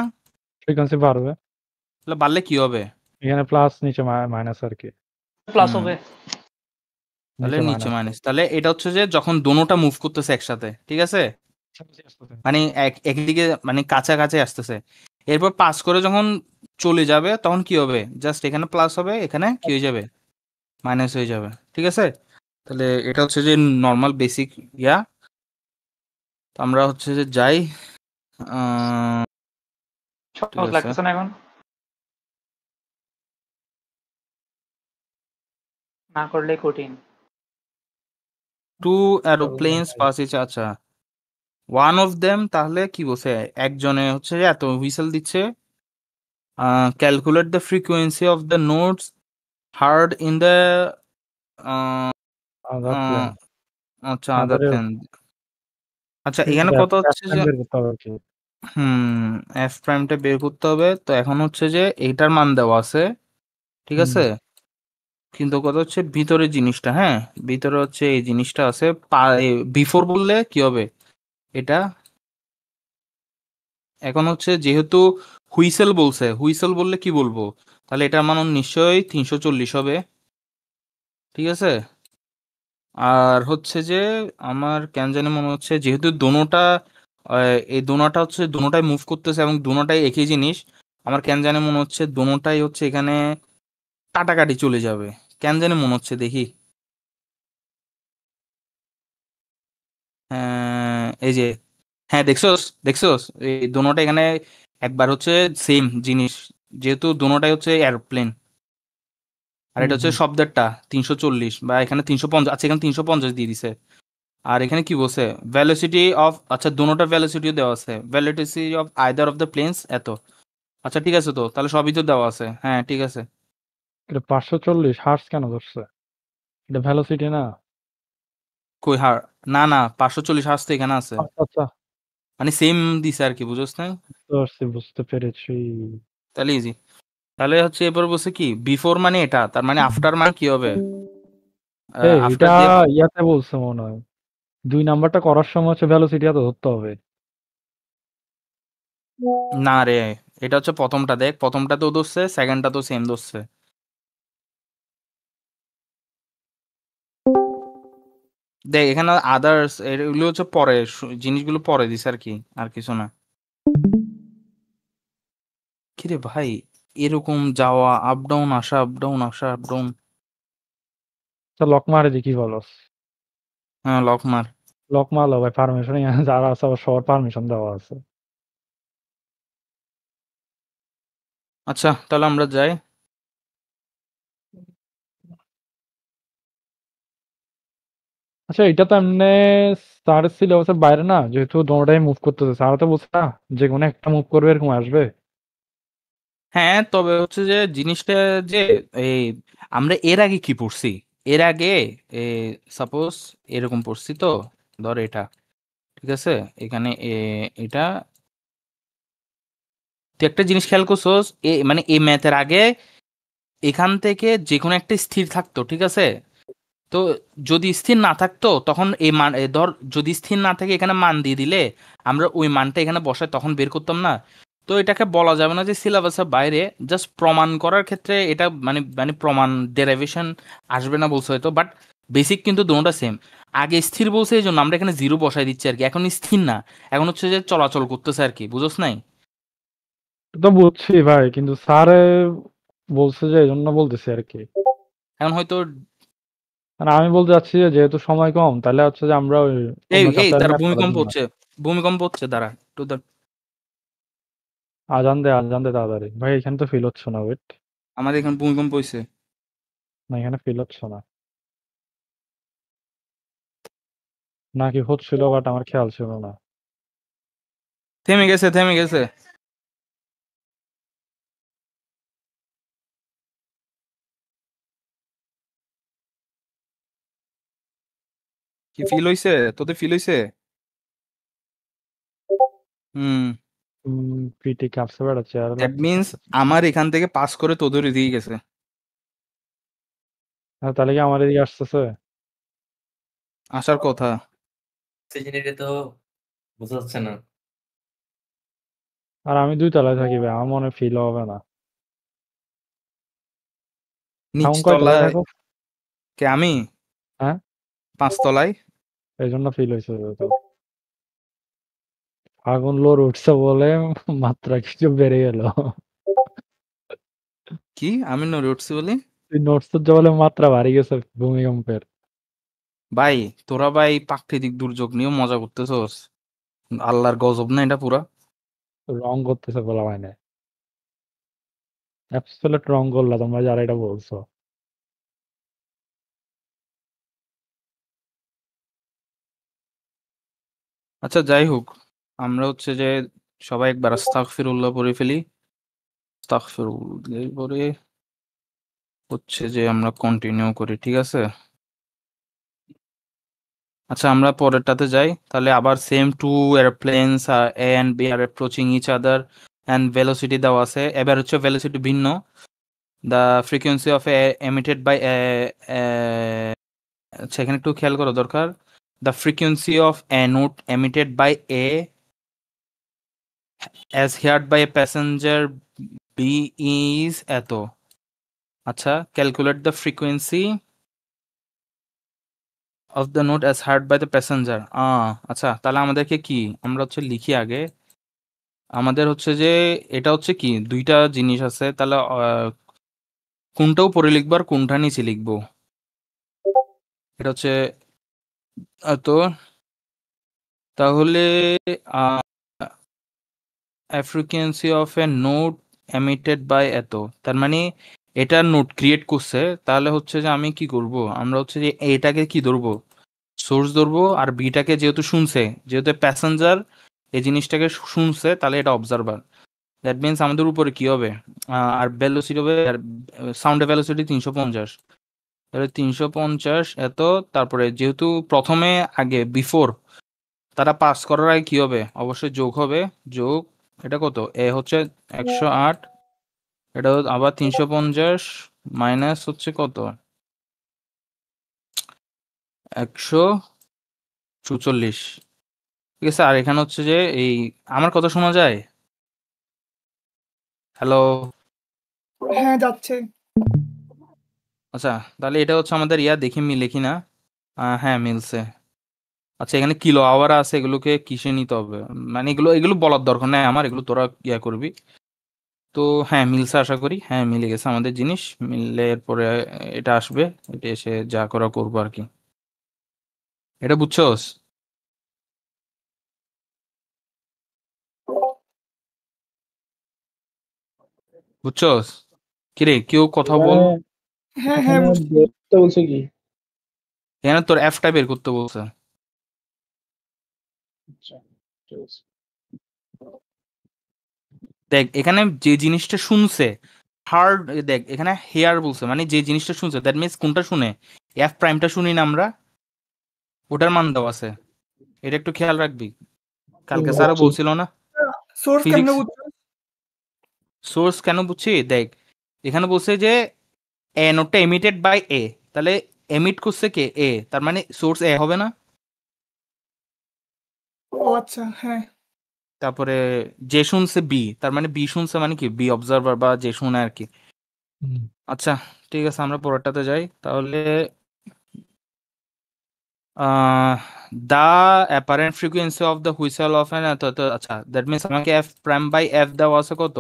ফ্রিকোয়েন্সি বাড়বে, তাহলে বাড়লে কি হবে? এখানে প্লাস নিচে মাইনাস আর কি। প্লাস হুম, হবে। তাহলে নিচে নিচে মাইনাস। মাইনাস, তাহলে এটা হচ্ছে যে যখন দোনোটা মুভ করতেছে একসাথে, ঠিক আছে, মানে একদিকে মানে কাছাকাছি আসতেছে, এরপর পাস করে যখন চলে যাবে তখন কি হবে? জাস্ট এখানে প্লাস হবে, এখানে কি হয়ে যাবে? মাইনাস হয়ে যাবে, ঠিক আছে। তাহলে এটা হচ্ছে যে নর্মাল বেসিক ইয়া। তো আমরা হচ্ছে যে যাই, ঠিক সহজ আছে। লাগতেছে না এখন, না করলে কঠিন। টু এরোপ্লেনস পাস ইচ, আচ্ছা ওয়ান অফ দেম, তাহলে কি বলছে, একজনে হচ্ছে যে এত হুইসেল দিচ্ছে। Calculate the frequency of the notes hard in the other plan, আচ্ছা আদার প্ল্যান। আচ্ছা এখানে এটা কথা হচ্ছে যে বের করতে হবে আর কি। এফ প্রাইমটা বের করতে হবে। তো এখন হচ্ছে যে এইটার মান দেওয়া আছে, ঠিক আছে, কিন্তু কথা হচ্ছে ভিতরে জিনিসটা, হ্যাঁ ভিতরে হচ্ছে এই জিনিসটা আছে। বিফোর বললে কি হবে এটা? এখন হচ্ছে যেহেতু হুইসেল বললে কি বলবো, তাহলে এটার মান নিশ্চয়ই 340 হবে, ঠিক আছে। আর হচ্ছে যে আমার কেন জানি মনে হচ্ছে যেহেতু দোনোটা এই দোনোটা হচ্ছে দোনোটাই মুভ করতেছে এবং দোনোটাই একই জিনিস, আমার কেন জানি মনে হচ্ছে দোনোটাই হচ্ছে এখানে কাটাকাটি চলে যাবে, কেন জানি মনে হচ্ছে, দেখি। এই যে, হ্যাঁ দেখছোস দেখছোস, এই দোনোটা এখানে একবার হচ্ছে সেম জিনিস, যেহেতু দোনোটাই হচ্ছে এরোপ্লেন, আর এটা হচ্ছে শব্দেরটা 340 বা এখানে 350, আচ্ছা এখানে 350 দিয়ে দিছে। আর এখানে কি বলছে, ভেলোসিটি অফ, আচ্ছা দোনোটা ভেলোসিটিও দেওয়া আছে, velocity of either of the planes এত। আচ্ছা ঠিক আছে, তো তাহলে সবই তো দেওয়া আছে, হ্যাঁ ঠিক আছে। এটা 540 হার্টজ কেন ধরছে? এটা ভেলোসিটি না? কই হার না না 540 হার্স তো এখানে আছে, আচ্ছা আচ্ছা, মানে সেম দিছে আর কি, বুঝছ না? বুঝতে পেরেছি। তাহলে ইজি। তাহলে হচ্ছে এরপর বলছে কি বিফোর মানে এটা, তার মানে আফটার মানে কি হবে? এই এটা আফটার দিয়ে ইয়াতে বলছে মনে হয়, 2 নাম্বারটা করার সময় হচ্ছে ভেলোসিটি এত ধরতে হবে। না রে, এটা হচ্ছে প্রথমটা, দেখ প্রথমটা তো ধরছে, সেকেন্ডটা তো সেম ধরছে। দেখ এখানে আদার্স এগুলো হচ্ছে পরে জিনিসগুলো পরে দিছে আর কি, আর কিছু না। কিরে ভাই, এরকম যাওয়া আপ ডাউন আসা আপ ডাউন আসা আপ ডাউন। লক মারে দি কি বলস? হ্যাঁ লক মার। লক মারলো ভাই, পারমিশন যারা আছে আবার সবার পারমিশন দেওয়া আছে। আচ্ছা তাহলে আমরা যাই। আচ্ছা এটা তো এমনি স্যারের সিলেবাসের বাইরে না, যেহেতু দোনোটাই মুভ করতেছে, স্যার তো বলছে না যে কোনো একটা মুভ করবে এরকম আসবে। হ্যাঁ তবে হচ্ছে যে জিনিসটা যে এই আমরা এর আগে কি পড়ছি, এর আগে সাপোজ এরকম পড়ছি তো, ধর এটা ঠিক আছে, এখানে এটা তুই একটা জিনিস খেয়াল করছোস, মানে এই ম্যাথের আগে এখান থেকে যে কোনো একটা স্থির থাকতো, ঠিক আছে? তো যদি স্থির না থাকতো তখন এই মান ধর যদি স্থির না থাকে এখানে মান দিয়ে দিলে আমরা ওই মানটা এখানে বসাই তখন বের করতাম না। তো এটাকে বলা যাবে না যে সিলেবাসের বাইরে, জাস্ট প্রমাণ করার ক্ষেত্রে এটা মানে মানে প্রমাণ ডেরিভেশন আসবে না বলছে হয়তো, বাট বেসিক কিন্তু দুটোটা সেম। আগে স্থির বলছে এই জন্য আমরা এখানে জিরো বসাই দিচ্ছি আর কি, এখন স্থির না, এখন হচ্ছে যে চলাচল করতেছে আর কি, বুঝোস নাই? তো বুঝছি ভাই, কিন্তু স্যারে বলছে যে এই জন্য বলতেছি আর কি। এখন হয়তো মানে আমি বলতে চাচ্ছি যে যেহেতু সময় কম, তাহলে হচ্ছে যে আমরা ওই এই অন্য এই চ্যাপ্টারে দাঁড়া, ম্যাথ করার ভূমিকম্প জন্য। হচ্ছে, ভূমিকম্প হচ্ছে, দাঁড়া একটু আজান দে তাড়াতাড়ি ভাই, এখানে তো ফিল হচ্ছে না, ওয়েট। আমাদের এখানে ভূমিকম্প হয়েছে। না এখানে ফিল হচ্ছে না, নাকি হচ্ছিল বাট আমার খেয়াল ছিল না। থেমে গেছে থেমে গেছে। কি ফিল হইছে, তোদের ফিল হইছে? হুম। পিটি কাঁপছে বেড়াচ্ছে আর দ্যাট লাগতেছে। মিন্স আমার এখান থেকে পাস করে তোদের এদিকে গেছে। তাহলে কি আমার এদিকে আসতেছে? আসার কথা। সিজনিতে তো বোঝা যাচ্ছে না। আর আমি 2 তলায় থাকি ভাই, আমার মনে ফিল হবে না। নিচ এখন কয় তলায় তলায় থাকো? কে আমি হ্যাঁ, 5 তলায়। এই জন্য ফিল হয়েছে তো। আগুন লোর উঠছে বলে মাত্রা কিছু বেড়ে গেল। কি আমি নড়ে উঠছি বলি? তুই নোটস বলে মাত্রা বাড়ি গেছে ভূমিকম্পের। ভাই তোরা ভাই প্রাকৃতিক দুর্যোগ নিয়ে মজা করতেছস, আল্লাহর গজব না এটা পুরা। রং করতেছে বলা হয় না, অ্যাবসলিউট রং করলা তোমরা যারা এটা বলছো। আচ্ছা যাই হোক, আমরা হচ্ছে যে সবাই একবার আস্তাগফিরুল্লাহ পড়ে ফেলি। আস্তাগফিরুল্লাহ পরে হচ্ছে যে আমরা কন্টিনিউ করি, ঠিক আছে? আচ্ছা আমরা পরেরটাতে যাই তাহলে, আবার same two airplanes A and B are approaching each other and velocity দেওয়া আছে, এবার হচ্ছে ভেলোসিটি ভিন্ন। The frequency of emitted by আচ্ছা এখানে একটু খেয়াল করা দরকার। The frequency of a note emitted by A as heard by a passenger B is এত। আচ্ছা calculate the frequency of the note as heard by the passenger. আচ্ছা তাহলে আমাদেরকে কি, আমরা হচ্ছে লিখি আগে, আমাদের হচ্ছে যে এটা হচ্ছে কি দুইটা জিনিস আছে, তাহলে কোনটা উপরে লিখবো আর কোনটা নিচে লিখবো, এটা হচ্ছে তো তাহলে frequency of a note emitted by এত, তার মানে এটা নোট ক্রিয়েট করছে, তাহলে হচ্ছে যে আমি কি করব, আমরা হচ্ছে যে এটাকে কি ধরবো, সোর্স ধরবো, আর বিটাকে যেহেতু শুনছে, যেহেতু প্যাসেঞ্জার এই জিনিসটাকে শুনছে, তাহলে এটা অবজারভার। দ্যাট মিন্স আমাদের উপরে কি হবে, আর ভেলোসিটি হবে, আর সাউন্ডের ভেলোসিটি 350, তাহলে 350 এত, তারপরে যেহেতু প্রথমে আগে বিফোর তারা পাস করার আগে কি হবে, অবশ্যই যোগ হবে, যোগ এটা কত, এ হচ্ছে 108, এটা আবার 350 মাইনাস হচ্ছে কত 144, ঠিক আছে। আর এখানে হচ্ছে যে এই আমার কথা শোনা যায়, হ্যালো, হ্যাঁ যাচ্ছে। আচ্ছা তাহলে এটা হচ্ছে আমাদের ইয়া, দেখি মিলে কিনা, হ্যাঁ মিলছে। আচ্ছা এখানে কিলো আওয়ার আছে, এগুলোকে কিসে নিতে হবে, মানে এগুলো এগুলো বলার দরকার নাই আমার, এগুলো তোরা ইয়া করবি। তো হ্যাঁ মিলছে, আশা করি হ্যাঁ মিলে গেছে আমাদের জিনিস, মিললে এরপরে এটা আসবে, এটা এসে যা করা করবো আর কি, এটা বুঝছোস? বুঝছোস? কিরে কেউ কথা বল, হ্যাঁ হ্যাঁ বুঝছি। তো বলছে কি? এখানে তোর এফটা বের করতে বলছে। আচ্ছা, ঠিক আছে। দেখ এখানে যে জিনিসটা শুনছে হার্ড, দেখ এখানে হেয়ার বলছে, মানে যে জিনিসটা শুনছে দ্যাট মিনস কোনটা শুনে, এফ প্রাইমটা শুনি না আমরা, ওটার মান দেওয়া আছে, এটা একটু খেয়াল রাখবি, কালকে স্যারও বুঝছি। বলছিল না সোর্স Physics- কেমনে বুঝছো? সোর্স কেন বুঝছি, দেখ এখানে বলছে যে এ নোটটা এমিটেড বাই এ, তাহলে এমিট করছে কে, এ, তার মানে সোর্স এ হবে না। ও আচ্ছা হ্যাঁ। তারপরে যে শুনছে বি, তার মানে বি শুনছে মানে কি, বি অবজারভার বা যে শুনে আর কি। আচ্ছা ঠিক আছে, আমরা পরেরটাতে যাই তাহলে। The apparent frequency of the whistle of an, আচ্ছা দ্যাট মিনস আমাকে এফ প্রাইম বাই এফ দেওয়া আছে কত,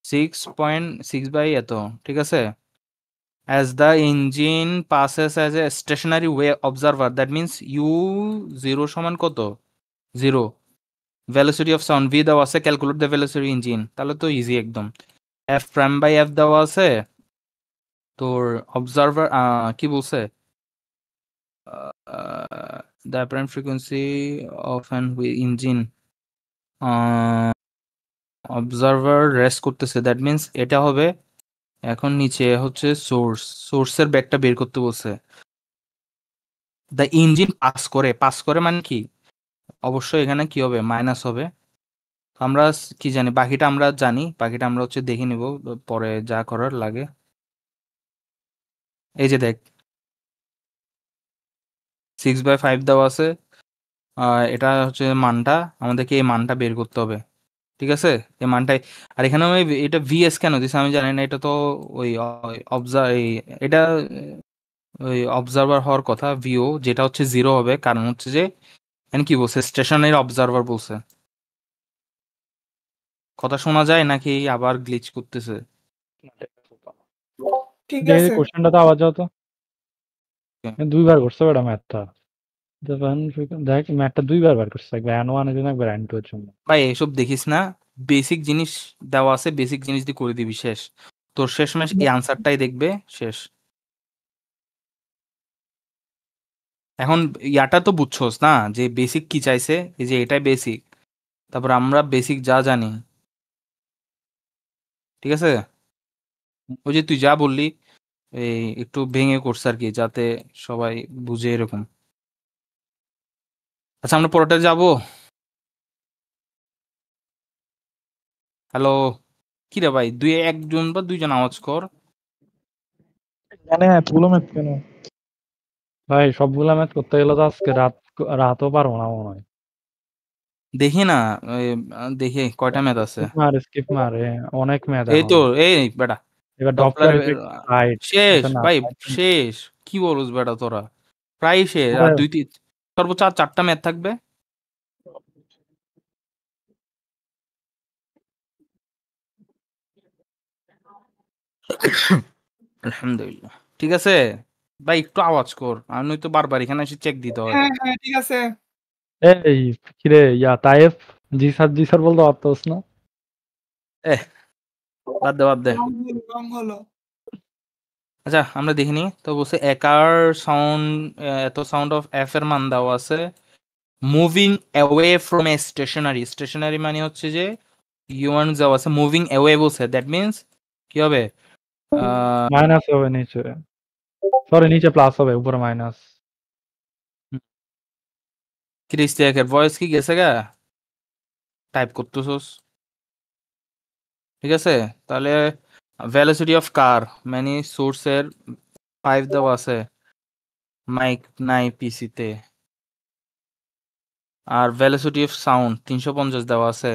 6.6 বাই এত, ঠিক আছে। As the engine passes as a stationary wave observer, that means u 0 সমান কত, 0, velocity of sound v দেওয়া আছে, ক্যালকুলেট দ্য ভেলোসিটি ইঞ্জিন, তাহলে তো ইজি একদম। f প্রাইম বাই f দেওয়া আছে, তোর অবজারভার কি বলছে, the apparent frequency of an engine observer rest করতেছে, দ্যাট মিনস এটা হবে, এখন নিচে হচ্ছে সোর্স, সোর্সের ব্যাকটা বের করতে বলছে। দ্য ইঞ্জিন পাস করে মানে কি, অবশ্যই এখানে কি হবে, মাইনাস হবে। আমরা কি জানি বাকিটা, আমরা জানি বাকিটা, আমরা হচ্ছে দেখে নিব পরে যা করার লাগে। এই যে দেখ 6/5 দেওয়া আছে, এটা হচ্ছে মানটা, আমাদেরকে এই মানটা বের করতে হবে, ঠিক আছে। এই মানটাই, আর এখানে আমি এটা ভিএস কেন দিছে আমি জানি না, এটা তো ওই এটা ওই অবজারভার হওয়ার কথা ভিও, যেটা হচ্ছে 0 হবে, কারণ হচ্ছে যে এখানে কি বলছে, স্টেশনের অবজারভার বলছে। কথা শোনা যায় নাকি আবার গ্লিচ করতেছে? ঠিক দেখি আছে। কোশ্চেনটা তো আবার যাও তো, Okay. দুইবার করছে বেটা ম্যাথটা, দেখ ম্যাথটা দুইবার বার করছে, একবার N1 এর জন্য একবার N2 এর জন্য। ভাই এসব দেখিস না, বেসিক জিনিস দেওয়া আছে, বেসিক জিনিস দিয়ে করে দিবি, শেষ। তোর শেষমেশ এই আনসারটাই দেখবে, শেষ। এখন ইয়াটা তো বুঝছোস না যে বেসিক কি চাইছে, এই যে এটাই বেসিক, তারপর আমরা বেসিক যা জানি, ঠিক আছে। ওই যে তুই যা বললি, এই একটু ভেঙে করছে আর কি, যাতে সবাই বুঝে এরকম। আচ্ছা আমরা পরেরটা যাব। হ্যালো, কি রে ভাই, একজন বা দুইজন আওয়াজ কর। মানে এতগুলো ম্যাথ কেন? ভাই সবগুলা ম্যাথ করতে গেলে তো আজকে রাতও পারবো না মনে হয়। দেখি না, দেখি কয়টা ম্যাথ আছে। স্কিপ মারে অনেক ম্যাথ এই এখন। তো এই বেটা এবার ডপলার ডপলার ইফেক্ট, হাইট, শেষ এটা না ভাই, height শেষ। কি বলস বেটা তোরা, প্রায় শেষ, আর না। 2-3 সর্বোচ্চ আর 4টা ম্যাথ থাকবে। আলহামদুলিল্লাহ, ঠিক আছে ভাই, একটু আওয়াজ কর, আর নয়তো বারবার এখানে এসে চেক দিতে হয়। হ্যাঁ হ্যাঁ ঠিক আছে। এই কিরে তাইফ, জি স্যার বলতে পারতোস না? বাদ দে। রং হলো। আচ্ছা আমরা দেখিনি তো, বলছে একার সাউন্ড, এত সাউন্ড অফ এফ এর মান দেওয়া আছে, moving away from a stationary, stationary মানে হচ্ছে যে U1 দেওয়া আছে, মুভিং অ্যাওয়ে বলছে, দ্যাট মিনস কি হবে? মাইনাস হবে নিচে, সরি নিচে প্লাস হবে, উপরে মাইনাস। ক্রিস্টিয়াকের ভয়েস কি গেছে গা? টাইপ করতেছস, ঠিক আছে? তাহলে ভেলোসিটি অফ কার মানে সোর্সের 5 দেওয়া আছে, মাইক নাই পিসিতে। আর ভেলোসিটি অফ সাউন্ড 350 দেওয়া আছে।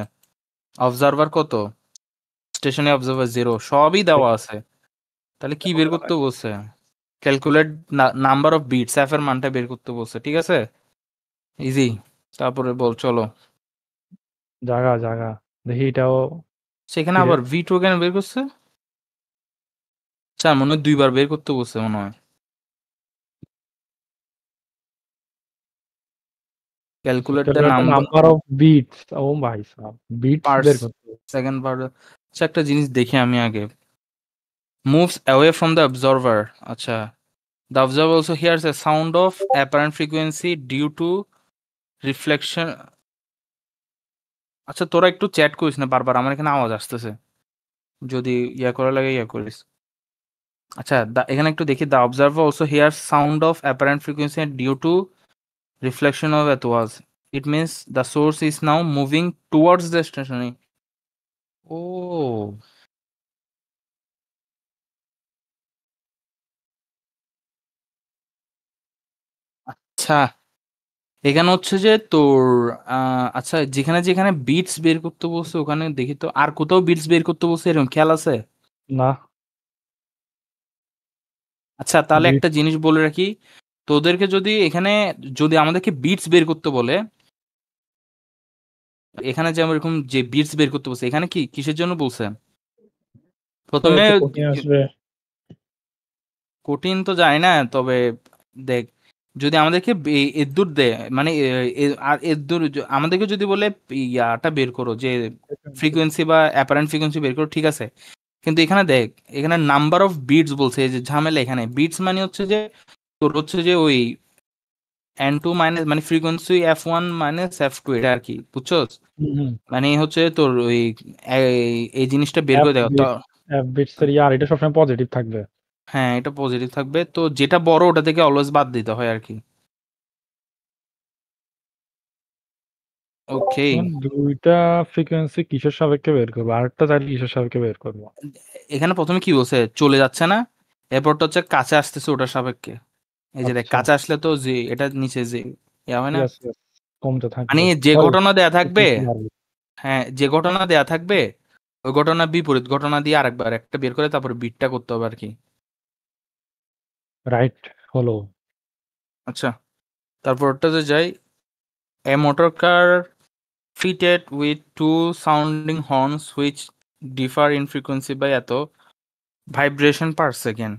অবজারভার কত? স্টেশনে অবজারভার 0, সবই দেওয়া আছে। তাহলে কি বের করতে বলছে? Calculate number of beats, F এর মানটা বের করতে বলছে, ঠিক আছে? ইজি। তারপরে বল, চলো। জাগা জাগা দেখি এটাও সেখানে আবার V2 কেন বের করছে? মনে হয় 2 বার বের করতে বলছে মনে হয়। Calculate the number of beats, ও ভাই সাহেব বিটস পার বের করতে হবে। Second per. আচ্ছা, একটা জিনিস দেখি আমি আগে। Moves away from the observer. আচ্ছা, the observer also hears a sound of apparent frequency due to reflection. আচ্ছা, তোরা একটু চ্যাট করিস না বারবার, আমার এখানে আওয়াজ আসতেছে, যদি ইয়া করা লাগে ইয়া করিস। আচ্ছা, এখানে একটু দেখি, the observer also hears sound of apparent frequency due to reflection of atoms. It means the source is now moving towards the stationary. Oh, আচ্ছা, এখানে হচ্ছে যে তোর আচ্ছা, যেখানে যেখানে বিটস বের করতে বলছে ওখানে দেখি তো আর কোথাও বিটস বের করতে বলছে এরকম খেয়াল আছে? না। আচ্ছা, তাহলে Beats- একটা জিনিস বলে রাখি, তোদেরকে যদি এখানে যদি আমাদেরকে বিটস বের করতে বলে, এখানে যেমন এরকম যে বিটস বের করতে বলছে, এখানে কি কিসের জন্য বলছে? প্রথমে একটু কঠিন আসবে। কঠিন তো যায় না, তবে দেখ, যদি আমাদেরকে এদ্দুর দেয় মানে আর এদ্দুর আমাদেরকে যদি বলে ইয়াটা বের করো, যে ফ্রিকোয়েন্সি বা অ্যাপারেন্ট ফ্রিকোয়েন্সি বের করো, ঠিক আছে, কিন্তু এখানে দেখ, এখানে নাম্বার অফ বিটস বলছে, এই যে ঝামেলা এখানে। বিটস মানে হচ্ছে যে তোর হচ্ছে যে ওই N2 মাইনাস মানে ফ্রিকোয়েন্সি F1 মাইনাস F2, এটা আর কি, বুঝছস? মানে হচ্ছে তোর ওই এই জিনিসটা বের করে দেওয়া তো। F বিটস এর আর এটা সবসময় পজিটিভ থাকবে। হ্যাঁ, এটা পজিটিভ থাকবে, তো যেটা বড় ওটা থেকে অলওয়েজ বাদ দিতে হয় আর কি। ওকে, দুইটা ফ্রিকোয়েন্সি কিসের সাপেক্ষে বের করবো, আরেকটা চাইলে কিসের সাপেক্ষে বের করবো? এখানে প্রথমে কি বলছে, চলে যাচ্ছে না, এরপরটা হচ্ছে কাছে আসতেছে ওটার সাপেক্ষে। এই যে দেখ, আচ্ছা। কাছে আসলে তো যে এটা নিচে যে ইয়া হয় না, Yes, yes, কমতে থাকবে। মানে যে Sorry, ঘটনা দেয়া থাকবে, frequency বাড়বে। হ্যাঁ যে ঘটনা দেয়া থাকবে ওই ঘটনার বিপরীত ঘটনা দিয়ে আরেকবার একটা বের করে তারপরে বিটটা করতে হবে আর কি। রাইট হলো। আচ্ছা, তারপরটাতে যাই। A motor car fitted with two sounding horns which differ in frequency by এত vibration per second.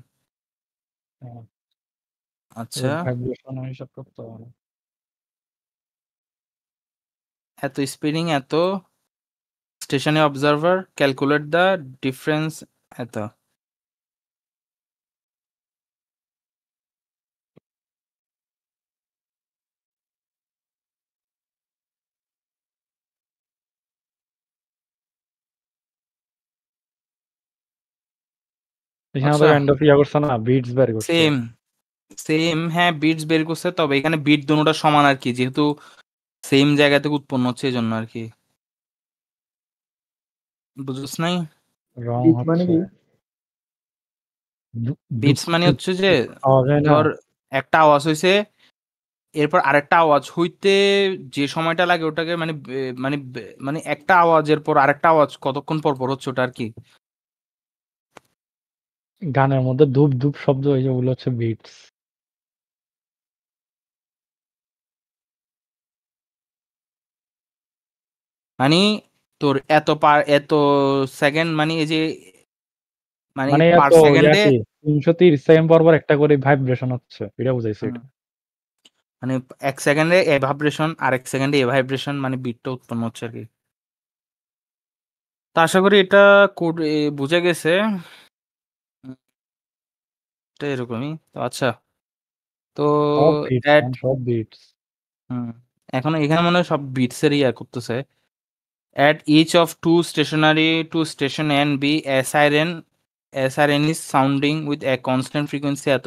আচ্ছা, ভাইব্রেশন হিসাব করতে হবে। এত স্পিডিং, এত স্টেশনে অবজারভার, ক্যালকুলেট দ্য ডিফারেন্স এত। এখানে তো আচ্ছা, কাইন্ড অফ ইয়া করছে না, বিটস বের করছে। সেম সেম, হ্যাঁ বিটস বের করছে, তবে এখানে বিট দুটোটা সমান আর কি, যেহেতু সেম জায়গা থেকে উৎপন্ন হচ্ছে এই জন্য আর কি, বুঝছ নাই? রং বিট মানে হচ্ছে কি? বিটস মানে হচ্ছে যে আওয়াজ হয় না। ধর একটা আওয়াজ হইছে, এরপর আরেকটা আওয়াজ হইতে যে সময়টা লাগে ওটাকে মানে মানে একটা আওয়াজের পর আরেকটা আওয়াজ কতক্ষণ পর পর হচ্ছে ওটা আর কি। গানের মধ্যে ধূপ ধূপ শব্দ হয় ওগুলো হচ্ছে বিটস। মানে তোর এত সেকেন্ড মানে এই যে মানে মানে পার এত ইয়া সেকেন্ডে, কি 330 সেকেন্ড পর পর একটা করে ভাইব্রেশন হচ্ছে, এটা বুঝাইছে এটা। মানে এক সেকেন্ডে এ ভাইব্রেশন আর এক সেকেন্ডে এ ভাইব্রেশন, মানে বিটটা উৎপন্ন হচ্ছে আর কি। তা আশা করি এটা বুঝে গেছে। এটা এরকমই তো। আচ্ছা, তো সব বিটস, at সব বিটস। হুম এখন এখানে মনে হয় সব বিটস এর ইয়া করতেছে। At each of two stationary to station A and B, a siren is sounding with a constant frequency at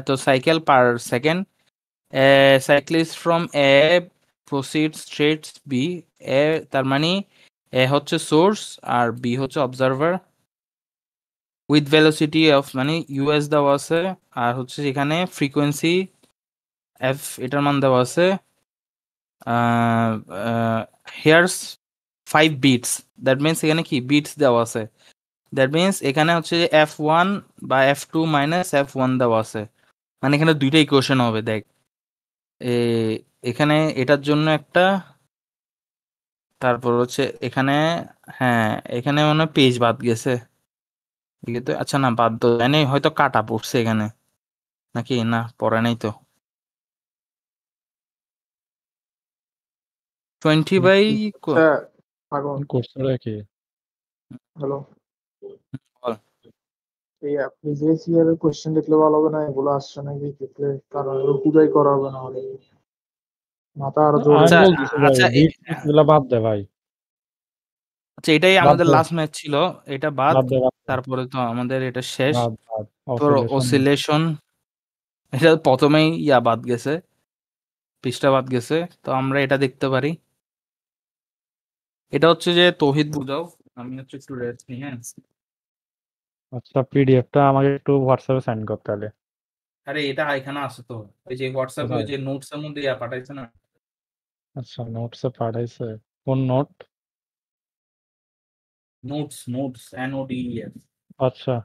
a cycle per second. A cyclist from A proceeds straight B. A তার মানে A হচ্ছে সোর্স আর B হচ্ছে অবজারভার উইথ ভেলোসিটি অফ মানে ইউএস দেওয়া আছে আর হচ্ছে এখানে ফ্রিকোয়েন্সি এফ এটার মান দেওয়া আছে হেয়ার্স 5 বিটস দ্যাট মিনস এখানে কি বিটস দেওয়া আছে দ্যাট মিনস এখানে হচ্ছে যে F1 বা F2 মাইনাস F1 দেওয়া আছে মানে এখানে দুইটা ইকুয়েশন হবে দেখ এখানে এটার জন্য একটা তারপর হচ্ছে এখানে হ্যাঁ এখানে মনে হয় পেজ বাদ গেছে তো আচ্ছা না বাদ তো যায় নাই হয়তো কাটা পড়ছে এখানে নাকি না পড়ে নাই তো 20 বাই কোর্সটা কি হ্যালো বল। এই প্রিভিয়াস ইয়ারের কোশ্চেন দেখলে ভালো হবে না, এগুলো আসছে নাকি দেখলে, কারণ এগুলো খুদাই করা হবে না হলে মাথা আরো জোরে আচ্ছা, আচ্ছা এগুলা বাদ দে ভাই, আচ্ছা এটাই বাদ আমাদের দে। লাস্ট ম্যাচ ছিল, এটা বাদ। বাদ দে, বাদ দে, তারপরে তো আমাদের এটা শেষ। বাদ, বাদ। তোর Oscillation। অসিলেশন এটা প্রথমেই ইয়া বাদ গেছে, পৃষ্ঠা বাদ গেছে। তো আমরা এটা দেখতে পারি। এটা হচ্ছে যে তৌহিদ বুঝাও, আমি হচ্ছে একটু রেস্ট নিই। হ্যাঁ আচ্ছা পিডিএফটা আমাকে একটু হোয়াটসঅ্যাপে সেন্ড কর তাহলে। আরে এটা এখানে আছে তো, ওই যে হোয়াটসঅ্যাপে ওই যে নোটস এর মধ্যে ইয়া পাঠাইছে না। আচ্ছা নোটসে পাঠাইছে, কোন নোট? Notes NOTES। আচ্ছা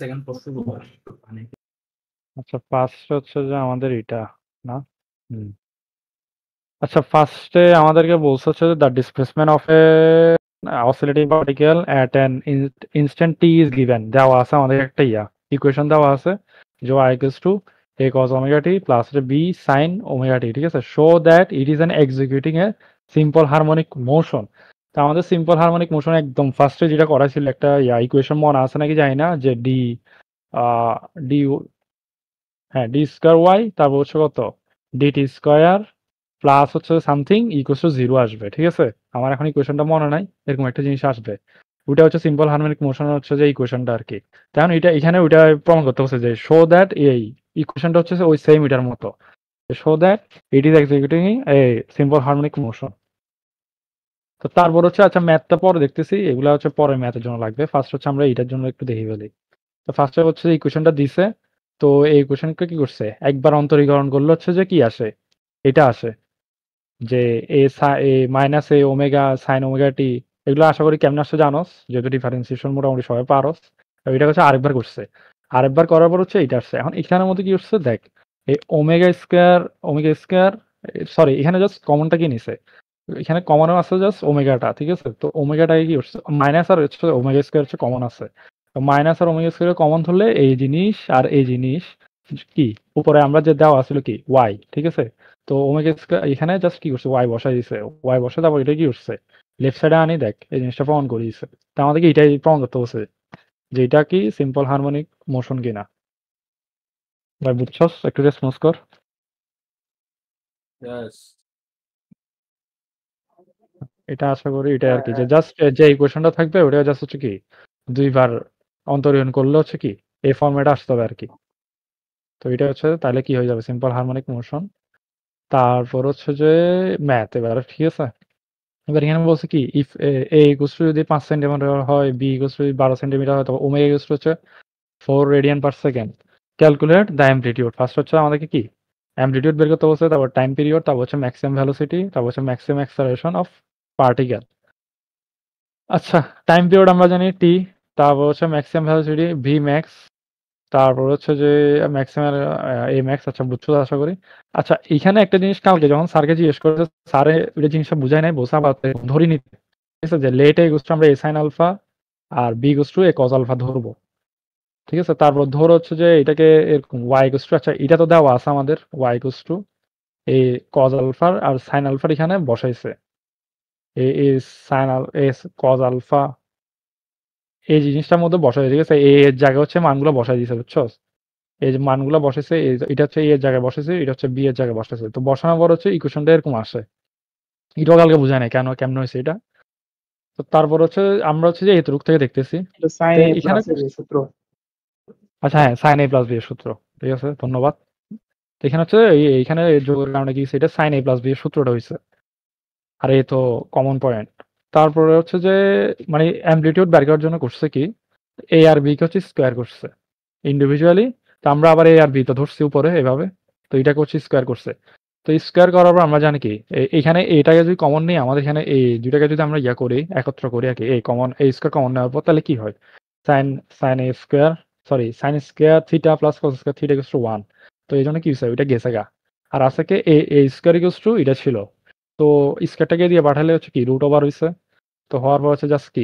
সেকেন্ড প্রশ্ন আচ্ছা ফার্স্ট হচ্ছে যে আমাদের এটা না। আচ্ছা ফার্স্টে আমাদেরকে বলছে হচ্ছে the displacement of A oscillating particle at an instant T is given. দেওয়া আছে আমাদের একটা ইকুয়েশন দেওয়া আছে যে y equals to a cos omega t plus b sin omega t, ঠিক আছে। Show that it is an executing a simple harmonic motion. তো আমাদের সিম্পল হারমোনিক মোশন একদম ফার্স্টে যেটা করা ছিল একটা ইকুয়েশন মনে আছে নাকি জানি না, যে ডি হ্যাঁ ডি স্কোয়ার ওয়াই, তারপর হচ্ছে কত ডিটি স্কোয়ার প্লাস হচ্ছে সামথিং ইকুয়াল টু 0 আসবে, ঠিক আছে। আমার এখন ইকুয়েশনটা মনে নাই, এরকম একটা জিনিস আসবে। ওইটা হচ্ছে সিম্পল হারমোনিক মোশন হচ্ছে যে ইকুয়েশনটা আর কি। তখন এটা এখানে ওইটা প্রমাণ করতে হচ্ছে যে শো দ্যাট এই ইকুয়েশনটা হচ্ছে ওই সেম এটার মতো, show that it is executing a simple harmonic motion. তো তারপর হচ্ছে আচ্ছা ম্যাথটা পরে দেখতেছি, এগুলা হচ্ছে পরে ম্যাথের জন্য লাগবে। ফার্স্ট হচ্ছে আমরা এটার জন্য একটু দেখি ফেলি। তো ফার্স্টে হচ্ছে ইকুয়েশনটা দিছে, তো এই ইকুয়েশনকে কি করছে একবার অন্তরীকরণ করলে হচ্ছে যে কি আসে, এটা আসে যে এ মাইনাস এ ওমেগা সাইন ওমেগা টি। এগুলো আশা করি কেমন আসছে জানোস, যেহেতু ডিফারেন্সিয়েশন মোটামুটি সবাই পারস। এটা হচ্ছে আরেকবার করছে, আরেকবার করার পর হচ্ছে এটা আসছে। এখন এখানের মধ্যে কি করছে দেখ, এই ওমেগা স্কোয়ার সরি এখানে জাস্ট কমনটা কি নিছে, এখানে কমনও আছে জাস্ট ওমেগাটা, ঠিক আছে। তো ওমেগাটাকে কি করছে মাইনাস আর হচ্ছে ওমেগা স্কোয়ার হচ্ছে কমন আছে। মাইনাস আর ওমেগা স্কোয়ার কমন ধরলে এই জিনিস আর এই জিনিস কি উপরে আমরা যে দেওয়া ছিল কি ওয়াই, ঠিক আছে। তো ওমেগা স্কোয়ার এখানে জাস্ট কি করছে ওয়াই বসাই দিছে, ওয়াই বসে তারপর এটা কি করছে লেফট সাইডে আনি দেখ এই জিনিসটা প্রমাণ করে দিছে। তা আমাদেরকে এটাই প্রমাণ করতে বলছে যে এটা কি সিম্পল হারমোনিক মোশন কিনা। ভাই বুঝছস, একটু রেসপন্স কর। এটা আশা করি এটা আর কি, যে জাস্ট যে ইকুয়েশনটা থাকবে ওটা জাস্ট হচ্ছে কি দুইবার অন্তরীণ করলে হচ্ছে কি এই ফর্মেটে আসতে হবে আর কি। তো এটা হচ্ছে তাহলে কি হয়ে যাবে সিম্পল হারমোনিক মোশন। তারপর হচ্ছে যে ম্যাথ এবার, ঠিক আছে। এবার এখানে বলছে কি ইফ এ ইকুয়ালস টু যদি 5 সেন্টিমিটার হয়, বি ইকুয়ালস টু 12 সেন্টিমিটার হয়, তবে ওমেগা ইকুয়ালস টু হচ্ছে 4 radian per second. Calculate the amplitude. First হচ্ছে আমাদেরকে কি অ্যামপ্লিটিউড বের করতে বলছে, তারপর টাইম পিরিয়ড, তারপর হচ্ছে ম্যাক্সিমাম ভেলোসিটি, তারপর হচ্ছে ম্যাক্সিমাম অ্যাক্সেলারেশন অফ পার্টিকেল। আচ্ছা টাইম পিরিয়ড আমরা জানি টি, তারপর হচ্ছে ম্যাক্সিমাম ভেলোসিটি ভি ম্যাক্স, তারপর হচ্ছে যে ম্যাক্সিমাম এ ম্যাক্স। আচ্ছা বুঝছো আশা করি। আচ্ছা এখানে একটা জিনিস কালকে যখন স্যারকে জিজ্ঞেস করেছে, স্যারে ওইটা জিনিসটা বুঝায় নাই, বলছে আবার ধরি নিতে, ঠিক আছে, যে লেট এ গোস আমরা এ সাইন আলফা আর B goes to A cos alpha ধরবো, ঠিক আছে। তারপর ধর হচ্ছে যে এটাকে এরকম ওয়াই গোস টু, আচ্ছা এটা তো দেওয়া আছে আমাদের Y goes to A cos আলফার আর সাইন আলফার এখানে বসাইছে A sine A cos alpha এই জিনিসটার মধ্যে বসাই, ঠিক আছে? এ এর জায়গায় হচ্ছে মানগুলো বসাই দিছে, বুঝছস? এই যে মানগুলো বসাইছে, এটা হচ্ছে এ এর জায়গায় বসাইছে, এটা হচ্ছে বি এর জায়গায় বসাইছে। তো বসানোর পর হচ্ছে ইকুয়েশনটা এরকম আসে। এটাও কালকে বুঝায় নাই কেমনে হয়েছে এটা। তো তারপর হচ্ছে আমরা হচ্ছে যে এতটুক থেকে দেখতেছি। এটা সাইন তো এ এখানে প্লাস এর সূত্র। আচ্ছা হ্যাঁ, sin a প্লাস b এর সূত্র। ঠিক আছে, ধন্যবাদ। তো এখানে হচ্ছে এইখানে যোগের কারণে কি হইছে, এটা sin a প্লাস b এর সূত্রটা হইছে। আর এই তো কমন পয়েন্ট। তারপরে হচ্ছে যে মানে অ্যামপ্লিটিউড বের করার জন্য করছে কি, a আর b কে হচ্ছে স্কয়ার করছে ইন্ডিভিজুয়ালি। তো আমরা আবার a আর b তো ধরছি উপরে এভাবে, তো এটাকে হচ্ছে স্কয়ার করছে। তো স্কয়ার করার পর আমরা জানি কি, এখানে এটাকে যদি কমন নিই, আমাদের এখানে এই দুটাকে যদি আমরা ইয়া করি, একত্র করি আর কি, এই কমন এই স্কয়ার কমন নেওয়ার পর তাহলে কি হয়, sine sine A square sorry sine square theta plus cos square theta equals to 1। তো এই জন্য কি হইছে, ওইটা গেছে গা। আর আছে কি এ স্কয়ার ইকুয়ালস টু এটা ছিল, তো স্কয়ারটাকে দিয়ে পাঠালে হচ্ছে কি রুট ওভার হইছে। তো হওয়ার পর হচ্ছে জাস্ট কি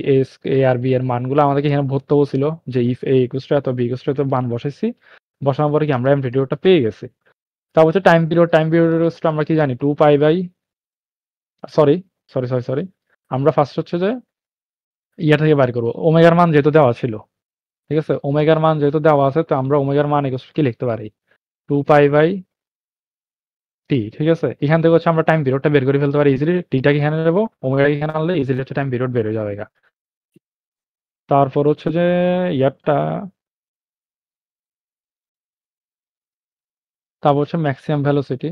এ আর বি এর মানগুলো আমাদেরকে এখানে ভরতে বলছিল, যে ইফ এ ইকুয়ালস টু এত বি ইকুয়ালস টু এত মান বসাইছি, বসানোর পরে কি আমরা অ্যামপ্লিটিউডটা পেয়ে গেছি। তারপর হচ্ছে টাইম পিরিয়ড আমরা কি জানি 2 pi by sorry sorry sorry sorry আমরা ফার্স্ট হচ্ছে যে ইয়া থেকে বাইর করবো, ওমেগার মান যেহেতু দেওয়া ছিল, ঠিক আছে? ওমেগার মান যেহেতু দেওয়া আছে, তো আমরা ওমেগার মান ইকুয়ালস কি লিখতে পারি, 2 পাই বাই টি। ঠিক আছে, এখান থেকে হচ্ছে আমরা টাইম পিরিয়ডটা বের করে ফেলতে পারি ইজিলি। টিটাকে এখানে নেবো, ওমেগাটাকে এখানে আনলে ইজিলি হচ্ছে টাইম পিরিয়ড বের হয়ে যাবে গা। তারপর হচ্ছে যে ইয়ারটা, তারপর হচ্ছে ম্যাক্সিমাম ভেলোসিটি।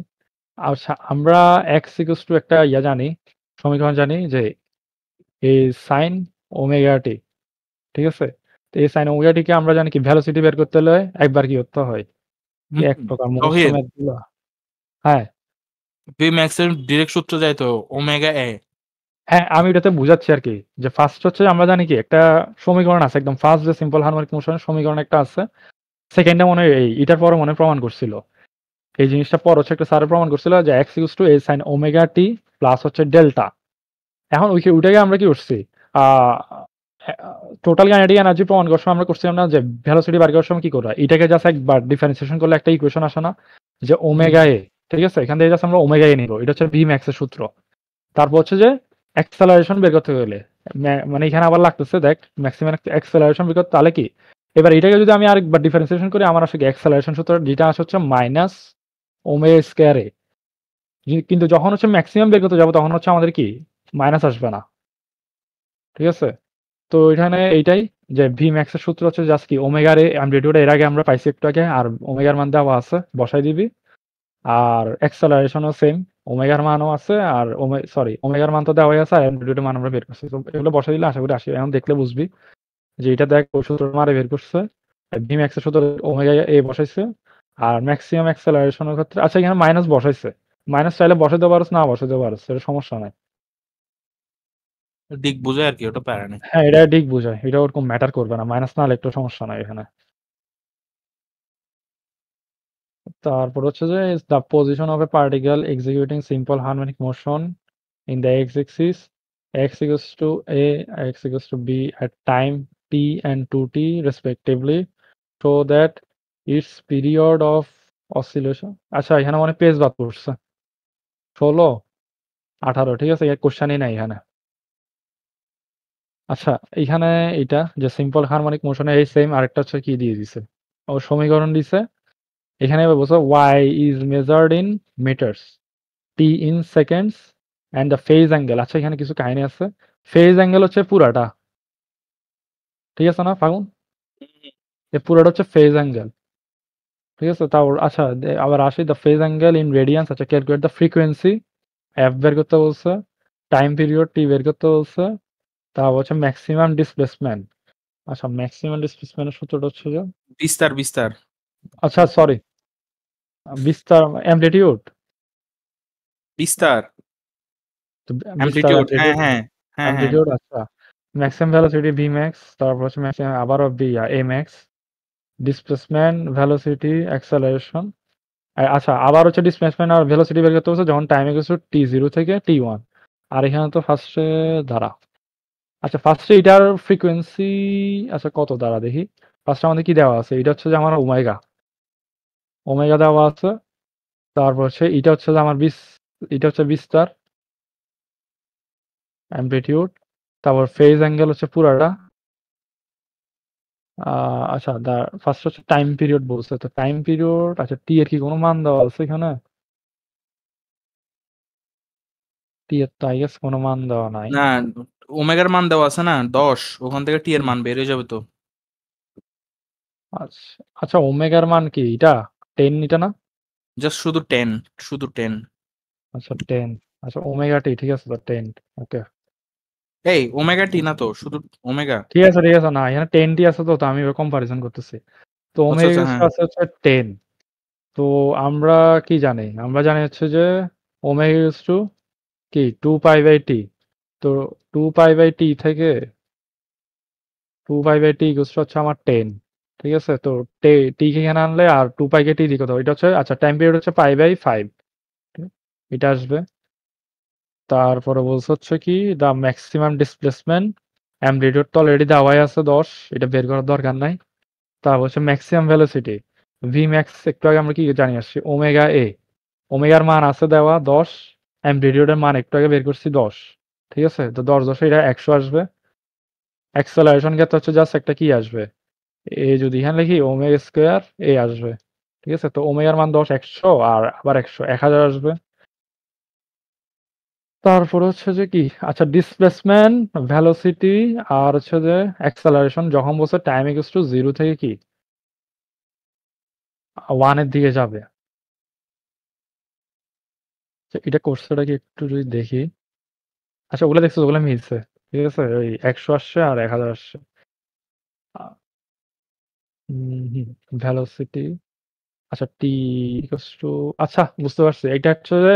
আচ্ছা, আমরা এক্স ইকুয়ালস টু একটা ইয়া জানি, সমীকরণ জানি যে এই সাইন ওমেগা টি। ঠিক আছে, তো এই সাইন ওমেগা টিকে আমরা জানি কি ভেলোসিটি বের করতে হলে একবার কি করতে হয়, কি এক প্রকার মুখস্থ তহিদ, ম্যাথ গুলো। হ্যাঁ ভি ম্যাক্স এর ডিরেক্ট সূত্র যায় তো ওমেগা এ। হ্যাঁ, আমি এটাতে বুঝাচ্ছি আর কি, যে ফার্স্ট হচ্ছে আমরা জানি কি একটা সমীকরণ আছে, একদম ফার্স্ট যে সিম্পল হারমোনিক মোশনের সমীকরণ একটা আছে। সেকেন্ডে মনে হয় এটার পরে মনে হয় প্রমাণ করছিল এই জিনিসটা, পর হচ্ছে একটা স্যার প্রমাণ করছিল যে x equals to A sine omega t plus হচ্ছে ডেল্টা। এখন ওইটাকে আমরা কি করছি, টোটাল কাইনেটিক এনার্জি প্রমাণ করার সময় আমরা করছিলাম না যে ভেলোসিটি বার করার সময় কি করা, এটাকে জাস্ট একবার ডিফারেন্সিয়েশন করলে একটা ইকুয়েশন আসে না, যে ওমেগা এ। ঠিক আছে, এখান থেকে জাস্ট আমরা ওমেগা এ নিব, এটা হচ্ছে ভি ম্যাক্স এর সূত্র। তারপর হচ্ছে যে অ্যাক্সেলারেশন বের করতে গেলে মানে এখানে আবার লাগতেছে দেখ ম্যাক্সিমাম অ্যাক্সেলারেশন বের করতে, তাহলে কি এবার এটাকে যদি আমি আরেকবার ডিফারেন্সিয়েশন করি, আমার আসলে অ্যাক্সেলারেশন সূত্র যেটা আসে হচ্ছে মাইনাস ওমেগা স্কয়ার এ। কিন্তু যখন হচ্ছে ম্যাক্সিমাম বের করতে যাবো, তখন হচ্ছে আমাদের কি মাইনাস আসবে না। ঠিক আছে, তো এখানে এইটাই, যে ভি ম্যাক্স এর সূত্র হচ্ছে জাস্ট কি ওমেগার অ্যামপ্লিটিউড এর আগে আমরা পাইছি একটু আগে, আর ওমেগার মান দেওয়া আছে বসাই দিবি। আর অ্যাক্সেলারেশনও সেম, ওমেগার মানও আছে, আর ওমেগার মান তো দেওয়াই আছে, আর অ্যামপ্লিটিউডের মান আমরা বের করছি। তো এগুলো বসাই দিলে আশা করি আসবে। এখন দেখলে বুঝবি যে এটা দেখ ওই সূত্র মারে বের করছে, ভি ম্যাক্স এর সূত্র ওমেগা এ বসাইছে। আর ম্যাক্সিমাম অ্যাক্সেলারেশনের ক্ষেত্রে আচ্ছা এখানে মাইনাস বসাইছে, মাইনাস চাইলে বসাইতে পারছ, না বসাইতে পারছ, এটা সমস্যা নাই। দিক বুঝে আর কি, ওটা প্যারা নেই। হ্যাঁ, এটা ঠিক বুঝায়, এটা ওরকম ম্যাটার করবে না, মাইনাস না হলে একটু সমস্যা নাই এখানে। তারপর হচ্ছে যে the position of a particle executing simple harmonic motion in the X axis, X equals to A, X equals to B at time t and 2t respectively, so that its period of oscillation। আচ্ছা এখানে মানে পেজ বাদ পড়ছে 16 18, ঠিক আছে, কোশ্চেনই নাই এখানে। আচ্ছা এইখানে এটা যে সিম্পল হারমোনিক মোশনে এই সেম আরেকটা হচ্ছে কি দিয়ে দিছে, ও সমীকরণ দিছে। এখানে এবার বলছো y is measured in meters, t in seconds and the phase angle। আচ্ছা এখানে কিছু কাহিনী আছে, ফেজ অ্যাঙ্গেল হচ্ছে পুরাটা, ঠিক আছে না ফাগুন, এই পুরাটা হচ্ছে ফেজ অ্যাঙ্গেল। ঠিক আছে, তাও আচ্ছা আবার আসি the phase angle in radiance. আচ্ছা ক্যালকুলেট দ্য ফ্রিকোয়েন্সি, এফ বের করতে বলছে, টাইম পিরিয়ড টি বের করতে বলছে, তারপর হচ্ছে ম্যাক্সিমাম ডিসপ্লেসমেন্ট। আচ্ছা ম্যাক্সিমাম ডিসপ্লেসমেন্টের সূত্রটা হচ্ছে যে বিস্তার বিস্তার আচ্ছা সরি বিস্তার অ্যামপ্লিটিউড, বিস্তার বিস্তার অ্যামপ্লিটিউড। হ্যাঁ অ্যামপ্লিটিউড হ্যাঁ হ্যাঁ হ্যাঁ। অ্যামপ্লিটিউড। আচ্ছা ম্যাক্সিমাম ভেলোসিটি ভি ম্যাক্স, তারপর হচ্ছে ম্যাক্সিমাম আবারও B A max, displacement velocity acceleration. আচ্ছা আবার হচ্ছে ডিসপ্লেসমেন্ট আর ভেলোসিটি বের করতে হচ্ছে যখন টাইম ইকুয়ালস টু t0 থেকে t1। আর এখানে তো ফার্স্টে দাঁড়া, আচ্ছা ফার্স্টে এটার ফ্রিকোয়েন্সি আচ্ছা কত দাঁড়া দেখি। ফার্স্টে আমাদের কি দেওয়া আছে, এটা হচ্ছে যে আমার ওমেগা, ওমেগা দেওয়া আছে। তারপর হচ্ছে এটা হচ্ছে যে আমার এটা হচ্ছে বিস্তার অ্যামপ্লিটিউড। তারপর ফেজ অ্যাঙ্গেল হচ্ছে পুরাটা, আচ্ছা ফার্স্ট হচ্ছে টাইম পিরিয়ড বলছে, তো টাইম পিরিয়ড আচ্ছা টি এর কি কোনো মান দেওয়া আছে এখানে? টি এর তো আই গেস কোনো মান দেওয়া নাই। না, ওমেগার মান দেওয়া আছে না 10, ওখান থেকে টি এর মান বের হয়ে যাবে তো। আচ্ছা আচ্ছা ওমেগার মান কি এটা 10 এটা না? জাস্ট শুধু 10, শুধু 10। আচ্ছা 10, আচ্ছা ওমেগা টি ঠিক আছে, তো 10 ওকে এই ওমেগা টি না তো, শুধু ওমেগা। ঠিক আছে ঠিক আছে, না এখানে 10 টি আছে, তো তো আমি কম্পারিজন করতেছি। তো আচ্ছা ওমেগা আচ্ছা, হ্যাঁ। আছে হচ্ছে 10। তো আমরা কি জানি, আমরা জানি হচ্ছে যে ওমেগা ইজ টু কি 2 পাই বাই টি। তো 2 পাই বাই টি থেকে 2 পাই বাই টি ইকুয়ালস হচ্ছে আমার 10, ঠিক আছে। তো টি কে এখানে আনলে আর 2 পাই কে টি দিকে তো এটা হচ্ছে আচ্ছা টাইম পিরিয়ড হচ্ছে পাই বাই 5, এটা আসবে। তারপরে বলছে হচ্ছে কি দা ম্যাক্সিমাম ডিসপ্লেসমেন্ট অ্যাম্পলিটিউড তো অলরেডি দেওয়াই আছে 10, এটা বের করার দরকার নাই। তারপর হচ্ছে ম্যাক্সিমাম ভেলোসিটি ভি ম্যাক্স, একটু আগে আমরা কি জানি আসছি ওমেগা এ, ওমেগার মান আছে দেওয়া 10, অ্যাম্পলিটিউডের মান একটু আগে বের করছি 10, ঠিক আছে। তো 10 এটা 100 আসবে। অ্যাক্সেলারেশন ক্ষেত্রে হচ্ছে জাস্ট একটা কি আসবে, এ যদি এখানে লিখি ওমেগা স্কোয়ার এ আসবে, ঠিক আছে। তো ওমেগার মান 10, 100 আর আবার 100, 1000 আসবে। তারপরে হচ্ছে যে কি আচ্ছা ডিসপ্লেসমেন্ট ভেলোসিটি আর হচ্ছে যে অ্যাক্সেলারেশন যখন বলছে টাইম ইকুয়ালস টু 0 থেকে কি 1 এর দিকে যাবে। তো এটা কোর্সটা কি একটু যদি দেখি, আচ্ছা ওগুলো দেখছো, ওগুলো মিলছে, ঠিক আছে। ওই 100 আসছে আর 1000 আসছে। ভেলোসিটি আচ্ছা টি ইকুয়ালস টু আচ্ছা বুঝতে পারছি, এটা হচ্ছে যে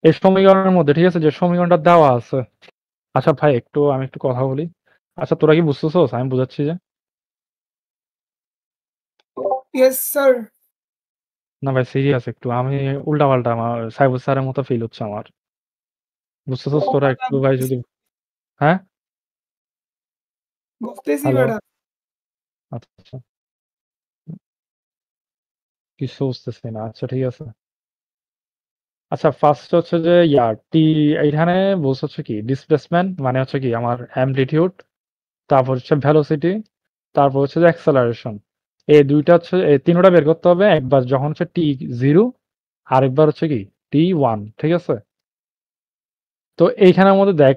এই সমীকরণের মধ্যে, ঠিক আছে, যে সমীকরণটা দেওয়া আছে। আচ্ছা ভাই আমি একটু কথা বলি। আচ্ছা তোরা কি বুঝতেছোস আমি বুঝাচ্ছি যে? Yes sir. না ভাই সিরিয়াস একটু, আমি উল্টাপাল্টা আমার সাইবুল স্যারের মতো ফিল হচ্ছে আমার, বুঝতেছোস তোরা একটু ভাই যদি। হ্যাঁ বুঝতেছি হ্যালো, বেটা। আচ্ছা আচ্ছা কিছু বুঝতেছি না, আচ্ছা ঠিক আছে। আচ্ছা ফার্স্ট হচ্ছে যে টি এইখানে বলছে হচ্ছে কি ডিসপ্লেসমেন্ট মানে হচ্ছে কি আমার অ্যামপ্লিটিউড, তারপর হচ্ছে ভেলোসিটি, তারপর হচ্ছে যে অ্যাক্সেলারেশন। এই দুইটা হচ্ছে এই তিনটা বের করতে হবে একবার যখন হচ্ছে টি 0, আরেকবার হচ্ছে কি টি 1, ঠিক আছে। তো এইখানের মধ্যে দেখ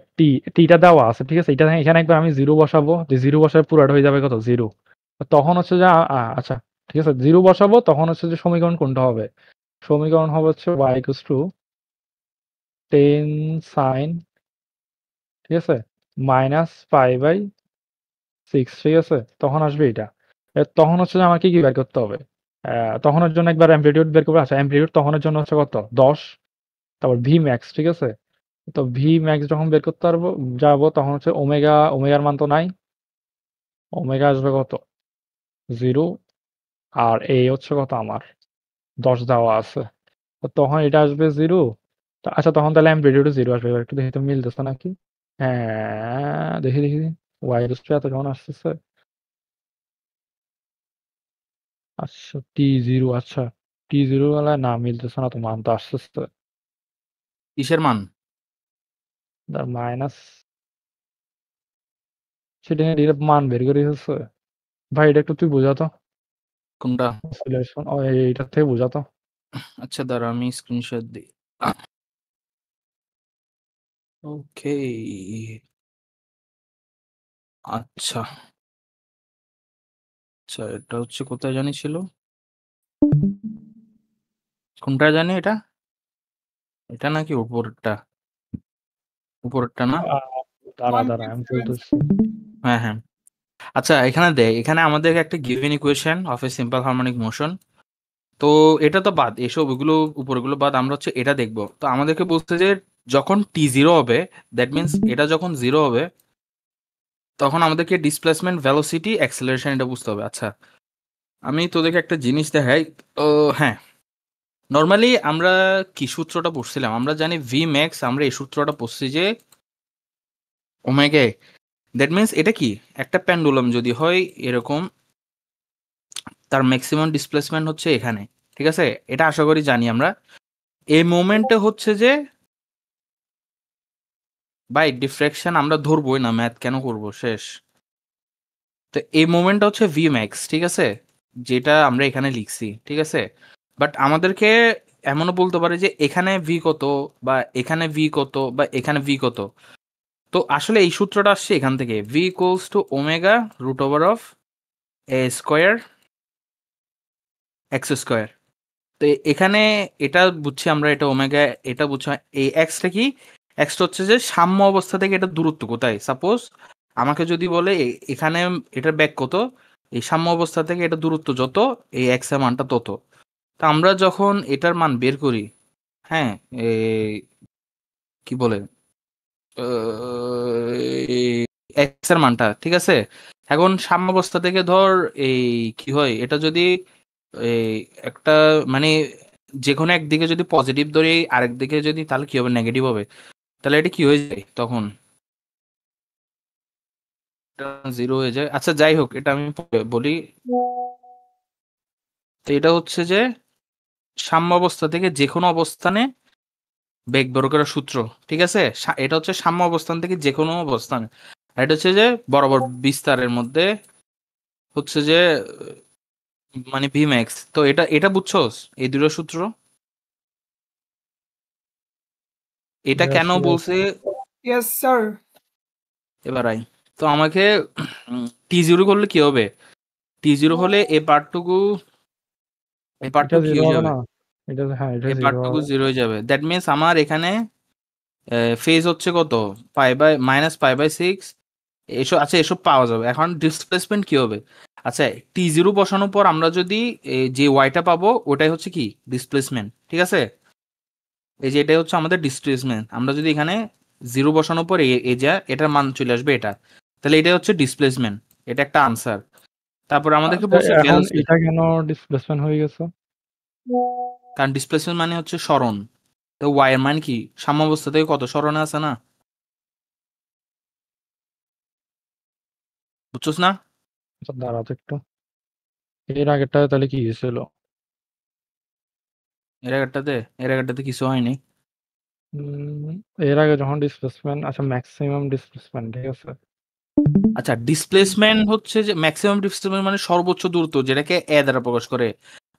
টিটা দেওয়া আছে, ঠিক আছে। এটা এখানে একবার আমি 0 বসাবো, যে 0 বসাবে পুরাটা হয়ে যাবে কত 0। তখন হচ্ছে যে আচ্ছা ঠিক আছে 0 বসাবো, তখন হচ্ছে যে সমীকরণ কোনটা হবে, সমীকরণ হবে হচ্ছে y ইকুয়ালস টু 10 সাইন, ঠিক আছে, মাইনাস পাই বাই 6, ঠিক আছে। তখন আসবে এটা। তখন হচ্ছে যে আমাকে কি বের করতে হবে, তখনের জন্য একবার অ্যাম্পলিটিউড বের করবো। আচ্ছা অ্যাম্পলিটিউড তখনের জন্য হচ্ছে কত 10, তারপর ভি ম্যাক্স, ঠিক আছে। তো ভি ম্যাক্স যখন বের করতে পারবো যাবো, তখন হচ্ছে ওমেগার মান তো নাই, ওমেগা আসবে কত 0, আর এই হচ্ছে কত আমার 10 দেওয়া আছে। তো তখন এটা আসবে 0। আচ্ছা তখন তাহলে অ্যাম্পলিটিউড 0 আসবে। এবার একটু দেখি তো মিলতেছে নাকি। হ্যাঁ দেখি দেখি ওয়াই এত কেমন আসতেছে। আচ্ছা টি 0, আচ্ছা টি 0 বেলায় না মিলতেছে না, তো মান তো আসতেছে কিসের মান? মাইনাস, সেটা নিয়ে মান বের করে দিতেছে। ভাই এটা একটু তুই বোঝাতো কোনটা? সলিউশন এইটার থেকে বোঝাতো। আচ্ছা দাঁড়া আমি স্ক্রিনশট দিই। ওকে, আচ্ছা আচ্ছা এটা হচ্ছে কোথায় জানি ছিল, কোনটা জানি এটা, এটা নাকি উপরেরটা? উপরেরটা না? দাঁড়া দাঁড়া আমি 1.7 বলতেছি। হ্যাঁ হ্যাঁ। আচ্ছা এখানে দেখ, এখানে আমাদের একটা given equation of a simple harmonic motion. তো এটা তো বাদ, এসব এগুলো উপরগুলো বাদ, আমরা হচ্ছে এটা দেখবো। তো আমাদেরকে বলছে যে যখন টি 0 হবে, দ্যাট মিনস এটা যখন 0 হবে, তখন আমাদেরকে ডিসপ্লেসমেন্ট ভেলোসিটি অ্যাক্সেলারেশন এটা বুঝতে হবে। আচ্ছা আমি তোদেরকে একটা জিনিস দেখাই। ও হ্যাঁ, নর্মালি আমরা কি সূত্রটা পড়ছিলাম, আমরা জানি ভি ম্যাক্স, আমরা এই সূত্রটা পড়ছি যে ওমেগা। দ্যাট মিনস এটা কি একটা পেন্ডুলাম যদি হয় এরকম, তার ম্যাক্সিমাম ডিসপ্লেসমেন্ট হচ্ছে এখানে, ঠিক আছে। এটা আশা করি জানি আমরা। এই মোমেন্টে হচ্ছে যে বাই ডিফ্রাকশন আমরা ধরবই না, ম্যাথ কেন করব শেষ। তো এই মোমেন্টটা হচ্ছে ভি ম্যাক্স, ঠিক আছে, যেটা আমরা এখানে লিখছি, ঠিক আছে। বাট আমাদেরকে এমনও বলতে পারে যে এখানে ভি কত, বা এখানে ভি কত, বা এখানে ভি কত। তো আসলে এই সূত্রটা আসছে এখান থেকে, V equals to omega root over of A square X square. তো এখানে এটা বুঝছি আমরা, এটা ওমেগা, এটা বুঝছি। এই এক্সটা কি, এক্সটা হচ্ছে যে সাম্য অবস্থা থেকে এটা দূরত্ব কোথায়। সাপোজ আমাকে যদি বলে এখানে এটার ব্যাক কত, এই সাম্য অবস্থা থেকে এটা দূরত্ব যত, এই এক্স এর মানটা তত। তা আমরা যখন এটার মান বের করি, হ্যাঁ, কি বলে, এক্স এর মানটা, ঠিক আছে। এখন সাম্যাবস্থা থেকে ধর এই কি হয়, এটা যদি এই একটা মানে যে কোনো একদিকে যদি পজিটিভ ধরি, আরেক দিকে যদি, তাহলে কি হবে, নেগেটিভ হবে। তাহলে এটা কি হয়ে যায় তখন, জিরো হয়ে যায়। আচ্ছা যাই হোক, এটা আমি পরে বলি। তো এটা হচ্ছে যে সাম্যাবস্থা থেকে যে কোনো অবস্থানে বেগ বের করার সূত্র, ঠিক আছে। এটা হচ্ছে সাম্য অবস্থান থেকে যে কোনো অবস্থানে, আর এটা হচ্ছে যে বরাবর বিস্তারের মধ্যে হচ্ছে যে মানে ভিম্যাক্স। তো এটা এটা বুঝছোস এই দুটো সূত্র, এটা Yes, কেন yes. বলছে Yes, sir. এবার আই। তো আমাকে টি জিরো করলে কি হবে, টি জিরো হলে এই পার্টটুকু, এই এটা পার্টটুকু কি জিরো হয়ে হবে যাবে, না, এটা হ্যাঁ এটা এই জিরো পার্টটুকু হবে। জিরো হয়ে যাবে। দ্যাট মিনস আমার এখানে ফেজ হচ্ছে কত, pi by minus pi by 6, এসব আচ্ছা এসব পাওয়া যাবে। এখন ডিসপ্লেসমেন্ট কি হবে, আচ্ছা টি জিরো বসানোর পর আমরা যদি যে ওয়াইটা পাবো ওটাই হচ্ছে কি ডিসপ্লেসমেন্ট, ঠিক আছে। এই যে এটাই হচ্ছে আমাদের ডিসপ্লেসমেন্ট। আমরা যদি এখানে জিরো বসানোর পর এই যা এটার মান চলে আসবে এটা, তাহলে এটাই হচ্ছে ডিসপ্লেসমেন্ট। এটা একটা আনসার। তারপর আমাদেরকে আচ্ছা, বলছে এখন ভেলোসিটি, এটা কেন ডিসপ্লেসমেন্ট হয়ে গেছে? কারণ ডিসপ্লেসমেন্ট মানে হচ্ছে সরণ। তো ওয়াই এর মান কি, সাম্যাবস্থা থেকে কত সরণে আছে না, বুঝছস না। আচ্ছা দাঁড়াতে একটু, এর আগেরটা তাহলে কি ছিল? এর আগেরটাতে কিছু হয়নি। উম, এর আগে যখন ডিসপ্লেসমেন্ট, আচ্ছা ম্যাক্সিমাম ডিসপ্লেসমেন্ট, ঠিক আছে। আচ্ছা ডিসপ্লেসমেন্ট হচ্ছে যে ম্যাক্সিমাম ডিসপ্লেসমেন্ট মানে সর্বোচ্চ দূরত্ব, যেটাকে এ দ্বারা প্রকাশ করে।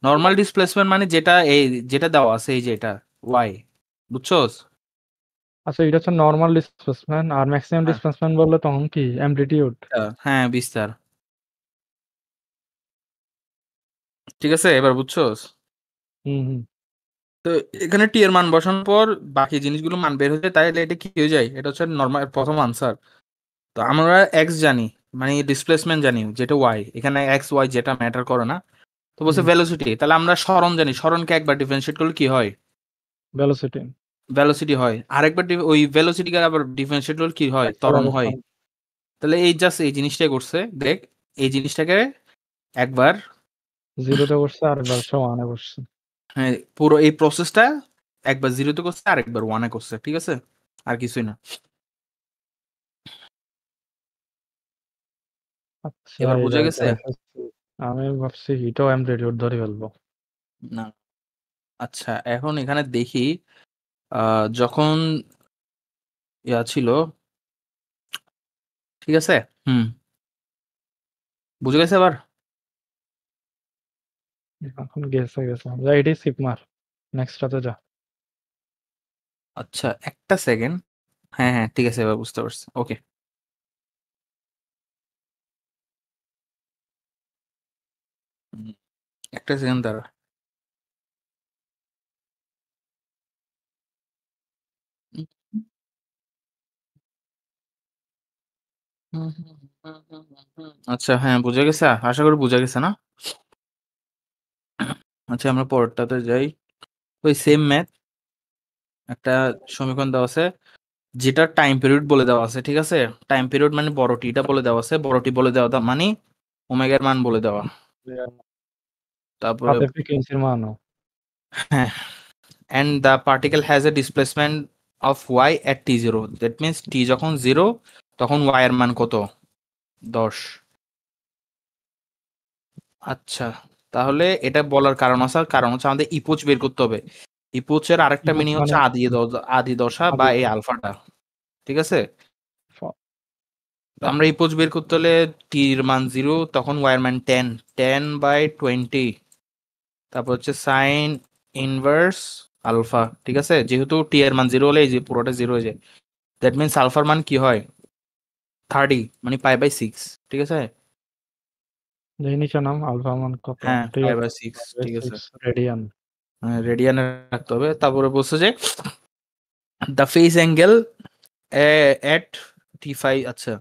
নর্মাল ডিসপ্লেসমেন্ট মানে যেটা এই যেটা দেওয়া আছে, এই যে এটা ওয়াই, বুঝছস। আচ্ছা এটা হচ্ছে নর্মাল ডিসপ্লেসমেন্ট, আর ম্যাক্সিমাম হ্যাঁ, ডিসপ্লেসমেন্ট বললে তখন কি অ্যামপ্লিটিউড? হ্যাঁ বিস্তার, ঠিক আছে, এবার বুঝছস। হুম হুম। তো এখানে টি এর মান বসানোর পর বাকি জিনিসগুলো মান বের হয়ে যায়, তাহলে এটা কি হয়ে যায়, এটা হচ্ছে নর্মাল প্রথম আনসার। তো আমরা এক্স জানি, মানে ডিসপ্লেসমেন্ট জানি যেটা ওয়াই, এখানে এক্স ওয়াই যেটা ম্যাটার করে না। তো বলছে হুম। ভেলোসিটি, তাহলে আমরা সরণ জানি, সরণকে একবার ডিফারেন্সিয়েট করলে কি হয়, ভেলোসিটি, ভেলোসিটি হয়। আরেকবার ওই ভেলোসিটিকে আবার ডিফারেন্সিয়েট করলে কি হয়, ত্বরণ হয়। অবস্থান। তাহলে এই জাস্ট এই জিনিসটাই করছে, দেখ এই জিনিসটাকে একবার, জিরোতে করছে আর একবার ওয়ানে করছে। হ্যাঁ পুরো এই প্রসেসটা একবার জিরোতে করছে আর একবার ওয়ানে করছে, ঠিক আছে, আর কিছুই না। আচ্ছা এবার এই বোঝা জায়গাটা গেছে এসেছি। আমি ভাবছি হিটও অ্যামপ্লিটিউড ধরে ফেলবো। না। আচ্ছা এখন এখানে দেখি যখন ইয়া ছিল, ঠিক আছে, হুম, বুঝে গেছে এবার। এখন গেছে গেছে, যা এটাই সিপ মার, নেক্সটটাতে যা। আচ্ছা একটা সেকেন্ড, হ্যাঁ হ্যাঁ ঠিক আছে, এবার বুঝতে পারছি, ওকে। একটা সেকেন্ড দাঁড়া। আচ্ছা হ্যাঁ বুঝে গেছে, আশা করি বুঝে গেছে না। আচ্ছা আমরা পরেরটাতে যাই। ওই সেম ম্যাথ, একটা সমীকরণ দেওয়া আছে যেটা টাইম পিরিয়ড বলে দেওয়া আছে, ঠিক আছে। টাইম পিরিয়ড মানে বড় টিটা বলে দেওয়া আছে, বড় টি বলে দেওয়া মানে ওমেগার মান বলে দেওয়া। তারপরে হাতে ফ্রিকোয়েন্সির মানও। হ্যাঁ, and the particle has a displacement of y at t0, that means t যখন 0 তখন y এর মান কত, 10। আচ্ছা তাহলে এটা বলার কারণ আছে, কারণ হচ্ছে আমাদের ইপোচ বের করতে হবে। ইপোচের আরেকটা মিনিং মানে হচ্ছে আদি দশা বা এই আলফাটা, ঠিক আছে। আমরা এই পোজ বের করতে হলে টি এর মান 0, তখন y এর মান 10/20, তারপর হচ্ছে সাইন ইনভার্স আলফা। ঠিক আছে, যেহেতু টি এর মান 0 হলে এই যে পুরোটা 0 হয়ে যায়, দ্যাট মিনস আলফার মান কি হয় 30, মানে π/6। ঠিক আছে, এই নিচে নাম আলফা মান কত? হ্যাঁ ঠিক আছে, π/6। ঠিক আছে, রেডিয়ান। রেডিয়ানে রাখতে হবে। তারপরে বলছে যে the phase angle at T5। আচ্ছা,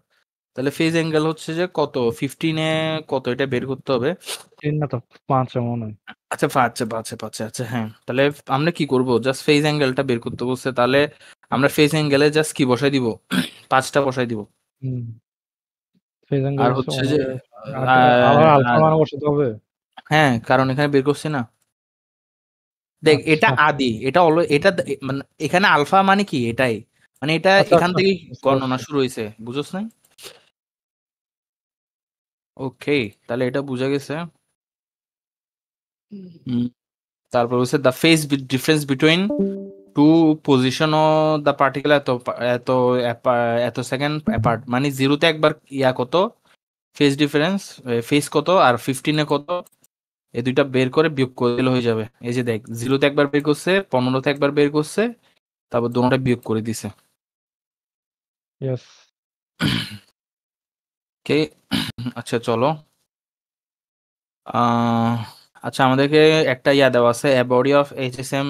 তাহলে ফেজ অ্যাঙ্গেল হচ্ছে যে কত 15 কত, এটা বের করতে হবে। 3 না তো 5 মনে হয়। আচ্ছা পাচ্ছে পাচ্ছে পাচ্ছে, আচ্ছা হ্যাঁ, তাহলে আমরা কি করব, জাস্ট ফেজ অ্যাঙ্গেলটা বের করতে বলছে, তাহলে আমরা ফেজ অ্যাঙ্গেলে জাস্ট কি বসাই দিব 5টা বসাই দিব। হুম, ফেজ অ্যাঙ্গেল আর হচ্ছে যে আবার আলফা আর মান বসাতে হবে। হ্যাঁ, কারণ এখানে বের করছি না, দেখ এটা আচ্ছা আদি, এটা এটা মানে এখানে আলফা মানে কি এটাই, মানে এটা আচ্ছা এখান আচ্ছা থেকে বুঝতে গণনা পারছি। শুরু হয়েছে, বুঝছ না? ওকে, তাহলে এটা বোঝা গেছে। তারপর হচ্ছে the phase difference between two position ও দ্য পার্টিকুলার এত এত এত সেকেন্ড অ্যাপার্ট, মানে 0-তে একবার ইয়া কত ফেজ ডিফারেন্স, ফেজ কত আর 15-এ কত, এই দুইটা বের করে বিয়োগ করে দিলে হয়ে যাবে। এই যে দেখ, 0-তে একবার বের করছে, 15-তে একবার বের করছে, তারপর দুটোটা বিয়োগ করে দিছে। ইয়েস। ওকে, আচ্ছা চলো। আচ্ছা, আমাদেরকে একটা ইয়া দেওয়া আছে, a body of HSM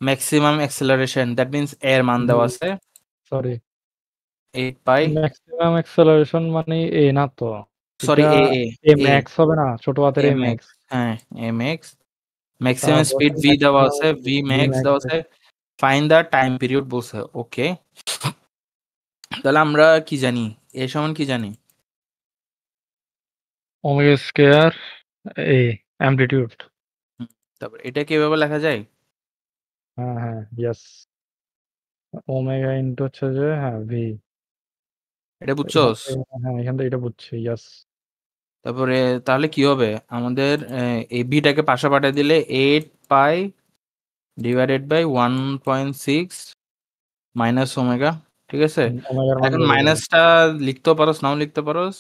maximum acceleration, that means এর মান দেওয়া আছে সরি, 8 পাই, ম্যাক্সিমাম অ্যাক্সেলারেশন মানে এ না তো, সরি এটা এ এ এ এ ম্যাক্স হবে না, ছোট হাতের এ এম ম্যাক্স। এক্স, হ্যাঁ এম এক্স। ম্যাক্সিমাম তারপর স্পিড ভি দেওয়া ম্যাক্সিমাম আছে, ভি ভি ম্যাক্স দেওয়া ম্যাক্স আছে, ফাইন্ড দ্য টাইম পিরিয়ড বলছে। ওকে, তাহলে আমরা কি জানি, এ সমান কি জানি? ওমেগা স্কয়ার এ অ্যামপ্লিটিউড। তারপর এটা কিভাবে লেখা যায়? হ্যাঁ হ্যাঁ ইয়েস, ওমেগা ইনটু হচ্ছে যে হ্যাঁ ভি। এটা এখান বুঝছস? থেকে হ্যাঁ, এখান থেকে এটা বুঝছি, ইয়েস। তারপরে তাহলে কি হবে আমাদের, এই বিটাকে পাশে পাঠিয়ে দিলে 8 pi divided by 1.6 minus omega. ঠিক আছে, ওমেগার মান এখন বের হবে। মাইনাসটা লিখতেও পারোস, নাও লিখতে পারোস,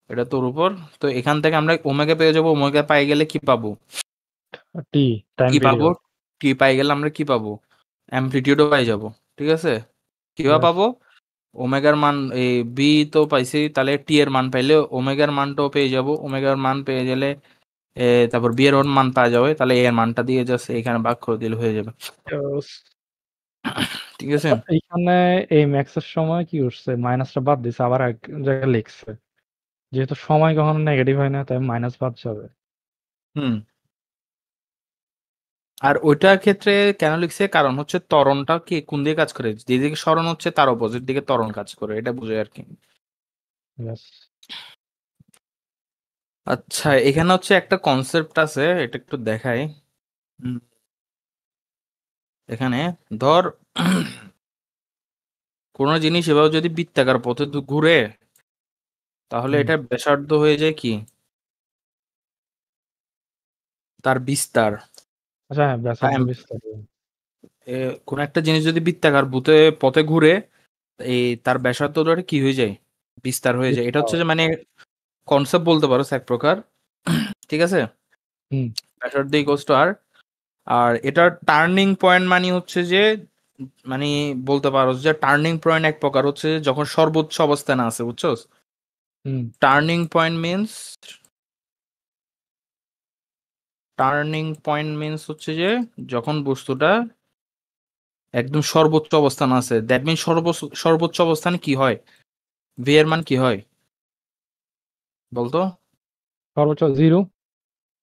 এটা তোর উপর। তো এখান থেকে আমরা ওমেগা পেয়ে যাবো, ওমেগা পাই গেলে কি পাবো, টি টাইম কি পাবো, পিরিয়ড। টি পাই গেলে আমরা কি পাবো, অ্যামপ্লিটিউডও পাই যাবো। ঠিক আছে, কিভাবে ইয়েস, পাবো, ওমেগার মান এই বি তো পাইছি, তাহলে টি এর মান পাইলে ওমেগার মানটাও পেয়ে যাবো, ওমেগার মান পেয়ে গেলে তারপর বি এর মান পাওয়া যাবে, তাহলে এর মানটা দিয়ে জাস্ট এখানে ভাগ করে দিলে হয়ে যাবে। ইয়েস। ঠিক আছে, এইখানে এই ম্যাক্সের সময় কি করছে, মাইনাসটা বাদ দিছে, আবার এক জায়গায় লিখছে, যেহেতু সময় কখনো নেগেটিভ হয় না তাই মাইনাস বাদ যাবে। হুম। আর ওইটার ক্ষেত্রে কেন লিখছে, কারণ হচ্ছে ত্বরণটা কি কোন দিকে কাজ করে, যেদিকে সরণ হচ্ছে তার অপোজিট দিকে ত্বরণ কাজ করে, এটা বুঝে আর কি। ইয়েস। আচ্ছা, এখানে হচ্ছে একটা কনসেপ্ট আছে, এটা একটু দেখাই। হুম, এখানে ধর কোন জিনিস এভাবে যদি বৃত্তাকার পথে ঘুরে, তাহলে এটা ব্যাসার্ধ হয়ে যায় কি তার বিস্তার। আচ্ছা হ্যাঁ, ব্যাসার্ধ হ্যাঁ, বিস্তার। কোন একটা জিনিস যদি বৃত্তাকার পথে ঘুরে, এই তার ব্যাসার্ধটা কি হয়ে যায়, বিস্তার হয়ে যায়। এটা হচ্ছে যে মানে কনসেপ্ট বলতে পারো এক প্রকার। ঠিক আছে, হুম ব্যাসার্ধ ইকুয়ালস টু আর, আর এটার টার্নিং পয়েন্ট মানে হচ্ছে যে, মানে বলতে পারো যে টার্নিং পয়েন্ট এক প্রকার হচ্ছে যখন সর্বোচ্চ অবস্থানে আছে, বুঝছো? হুম টার্নিং পয়েন্ট মিনস হচ্ছে যে যখন বস্তুটা একদম সর্বোচ্চ অবস্থান আছে, দ্যাট মিন সর্বোচ্চ অবস্থানে কি হয়, ভি এর মান কি হয় বলতো? সর্বোচ্চ জিরো।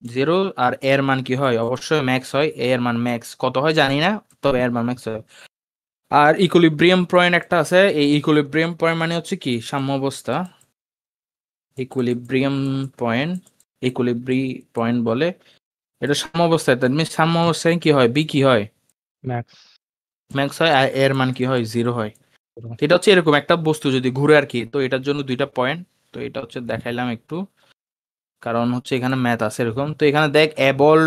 0। আর এর মান কি হয়, অবশ্যই ম্যাক্স হয়। এ এর মান ম্যাক্স কত হয় জানি না, তবে এর মান ম্যাক্স হয়। আর ইকুইলিব্রিয়াম পয়েন্ট একটা আছে, এই ইকুইলিব্রিয়াম পয়েন্ট মানে হচ্ছে কি সাম্য অবস্থা। ইকুইলিব্রিয়াম পয়েন্ট, পয়েন্ট বলে এটা সাম্য অবস্থায়, দ্যাট মিনস সাম্য অবস্থায় কি হয়, বি কি হয়, ম্যাক্স। ম্যাক্স হয়, আর এর মান কি হয়, 0 হয়। তো এটা হচ্ছে এরকম একটা বস্তু যদি ঘুরে আর কি, তো এটার জন্য দুইটা পয়েন্ট, তো এটা হচ্ছে দেখাইলাম একটু, কারণ হচ্ছে এখানে ম্যাথ আছে এরকম। তো এখানে দেখ, a ball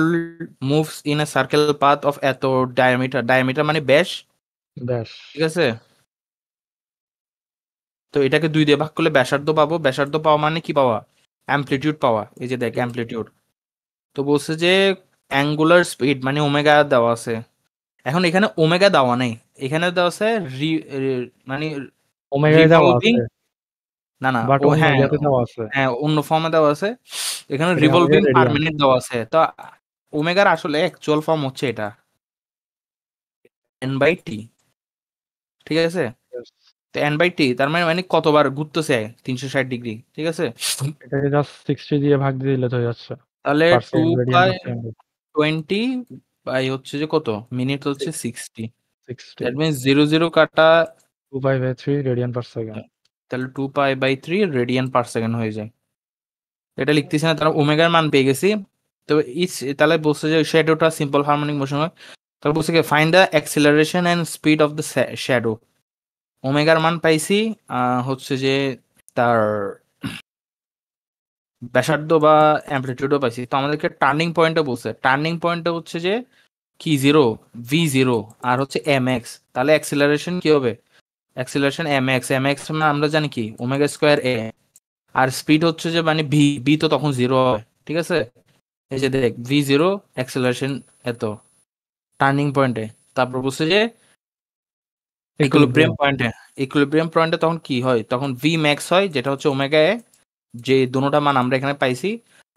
moves in a circle path of এত ডায়ামিটার, ডায়ামিটার মানে ব্যাস। ব্যাস। ঠিক আছে, তো এটাকে 2 দিয়ে ভাগ করলে ব্যাসার্ধ পাবো। ব্যাসার্ধ পাওয়া মানে কি পাওয়া? অ্যামপ্লিটিউড পাওয়া। এই যে দেখ অ্যামপ্লিটিউড। তো বলছে যে অ্যাঙ্গুলার স্পিড মানে ওমেগা দেওয়া আছে। এখন এখানে ওমেগা দেওয়া নেই, এখানে দেওয়া আছে মানে ওমেগায় দেওয়া রিভলভিং। আছে, না না, বাট ও অন্য হ্যাঁ ইয়েতে দেওয়া আছে। হ্যাঁ অন্য ফর্মে দেওয়া আছে। এখানে এটা হবে রিভলভিং পার রেডিয়ান। মিনিট দেওয়া আছে। তো ওমেগার আসলে অ্যাকচুয়াল ফর্ম হচ্ছে এটা n/t, ঠিক আছে? তো n/t তার মানে কতবার ঘুরতেছে 360 ডিগ্রি, ঠিক আছে? এটাকে জাস্ট 60 দিয়ে ভাগ দিয়ে দিলে তো হয়ে যাচ্ছে। তাহলে per 2 second radian by per second 20 by হচ্ছে যে কত মিনিট হচ্ছে 60। 60 দ্যাট মিনস 0 কাটা 2π/3 রেডিয়ান পার সেকেন্ড। তাহলে 2π/3 রেডিয়ান পার সেকেন্ড হয়ে যায়। এটা লিখতেছি না, তারা ওমেগার মান পেয়ে গেছি। তো তাহলে বলছে যে শ্যাডোটা সিম্পল হারমোনিক মোশন হয়। তাহলে বলছে কি find the acceleration and speed of the shadow. ওমেগার মান পাইছি, হচ্ছে যে তার ব্যাসার্ধ বা অ্যামপ্লিটিউডও পাইছি। তো আমাদেরকে টার্নিং পয়েন্টও বলছে। টার্নিং পয়েন্টটা হচ্ছে যে কি 0 v0 আর হচ্ছে mx। তাহলে অ্যাক্সিলারেশন কি হবে? Acceleration mx। mx মানে আমরা জানি কি ওমেগা স্কয়ার a। আর স্পিড হচ্ছে যে মানে ভি, ভি তো তখন 0 হয়, ঠিক আছে? এই যে দেখ v0 অ্যাক্সিলারেশন এত টার্নিং পয়েন্টে। তারপর বলছে যে ইকুইলিব্রিয়াম পয়েন্টে। ইকুইলিব্রিয়াম পয়েন্টে তখন কি হয়? তখন ভি ম্যাক্স হয়, যেটা হচ্ছে ওমেগা এ, যে দুটোটা মান আমরা এখানে পাইছি।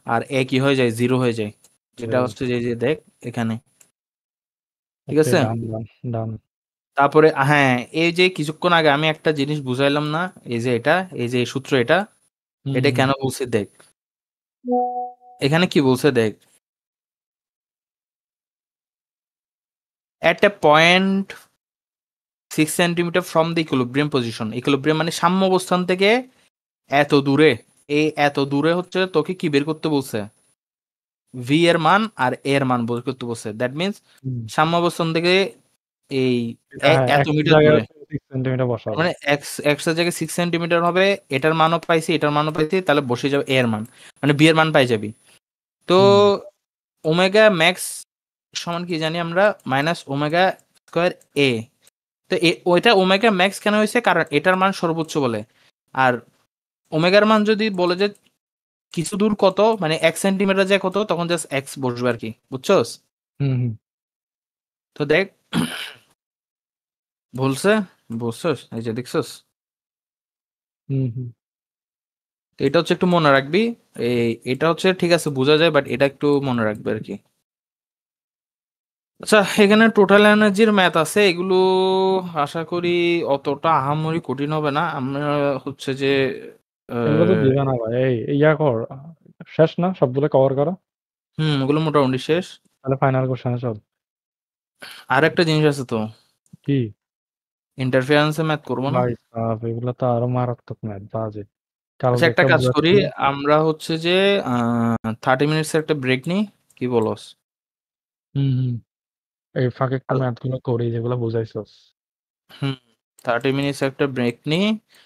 আর এ কি হয়ে যায়? 0 হয়ে যায়, যেটা হচ্ছে যে দেখ এখানে, ঠিক আছে? ডান ডান ডান। তারপরে হ্যাঁ, এই যে কিছুক্ষণ আগে আমি একটা জিনিস বুঝাইলাম না, এই যে এটা, এই যে সূত্র এটা, এটা কেন বলছে দেখ। এখানে কি বলছে দেখ, at a point 6 centimetre from the equilibrium position. Equilibrium মানে সাম্য অবস্থান থেকে এত দূরে, এই এত দূরে হচ্ছে তোকে কি বের করতে বলছে? ভি এর মান আর এর মান বের করতে বলছে। দ্যাট মিনস সাম্য অবস্থান থেকে এই এত মিটার দূরে, 6 সেন্টিমিটার বসাবো। মানে এক্স এক্স এর জায়গায় 6 সেন্টিমিটার হবে। এটার মানও পাইছি, এটার মানও পাইছি, তাহলে বসে যাবে এ এর মান, মানে বি এর মান পাই যাবি। তো ওমেগা ম্যাক্স সমান কি জানি আমরা? মাইনাস ওমেগা স্কয়ার এ। তো ওইটা ওমেগা ম্যাক্স কেন হয়েছে? কারণ এটার মান সর্বোচ্চ বলে। আর ওমেগার মান যদি বলে যে কিছু দূর কত, মানে 1 সেন্টিমিটার যায় কত, তখন জাস্ট এক্স বসবে আর কি, বুঝছস? তো দেখ বলছে, বুঝছস? এই যে দেখছস, তো এটা হচ্ছে একটু মনে রাখবি। এটা হচ্ছে ঠিক আছে বোঝা যায়, বাট এটা একটু মনে রাখবে আর কি। আচ্ছা, এখানে টোটাল এনার্জির ম্যাথ আছে, এগুলো আশা করি অতটা আহামরি কঠিন হবে না। আমরা হচ্ছে যে এগুলো তো দিবে না ভাই। ইয়া কর, শেষ না সবগুলো কভার করা? ওগুলো মোটামুটি শেষ। তাহলে ফাইনাল কোশ্চেনে চল। আর একটা জিনিস আছে তো, কি? ইন্টারফারেন্সে ম্যাথ করবো না? ভাই সাব, এগুলো তো আরো মারাত্মক ম্যাথ, বাজে। আচ্ছা, কালকে একটা একটা কাজ করি, বুঝাচ্ছিল। আমরা হচ্ছে যে 30 মিনিটস একটা ব্রেক নিই, কি বলস? হুম। এই ফাঁকে একটু আল- ম্যাথ গুলো করি যেগুলো বুঝাইছস। 30 মিনিটস একটা ব্রেক নিই।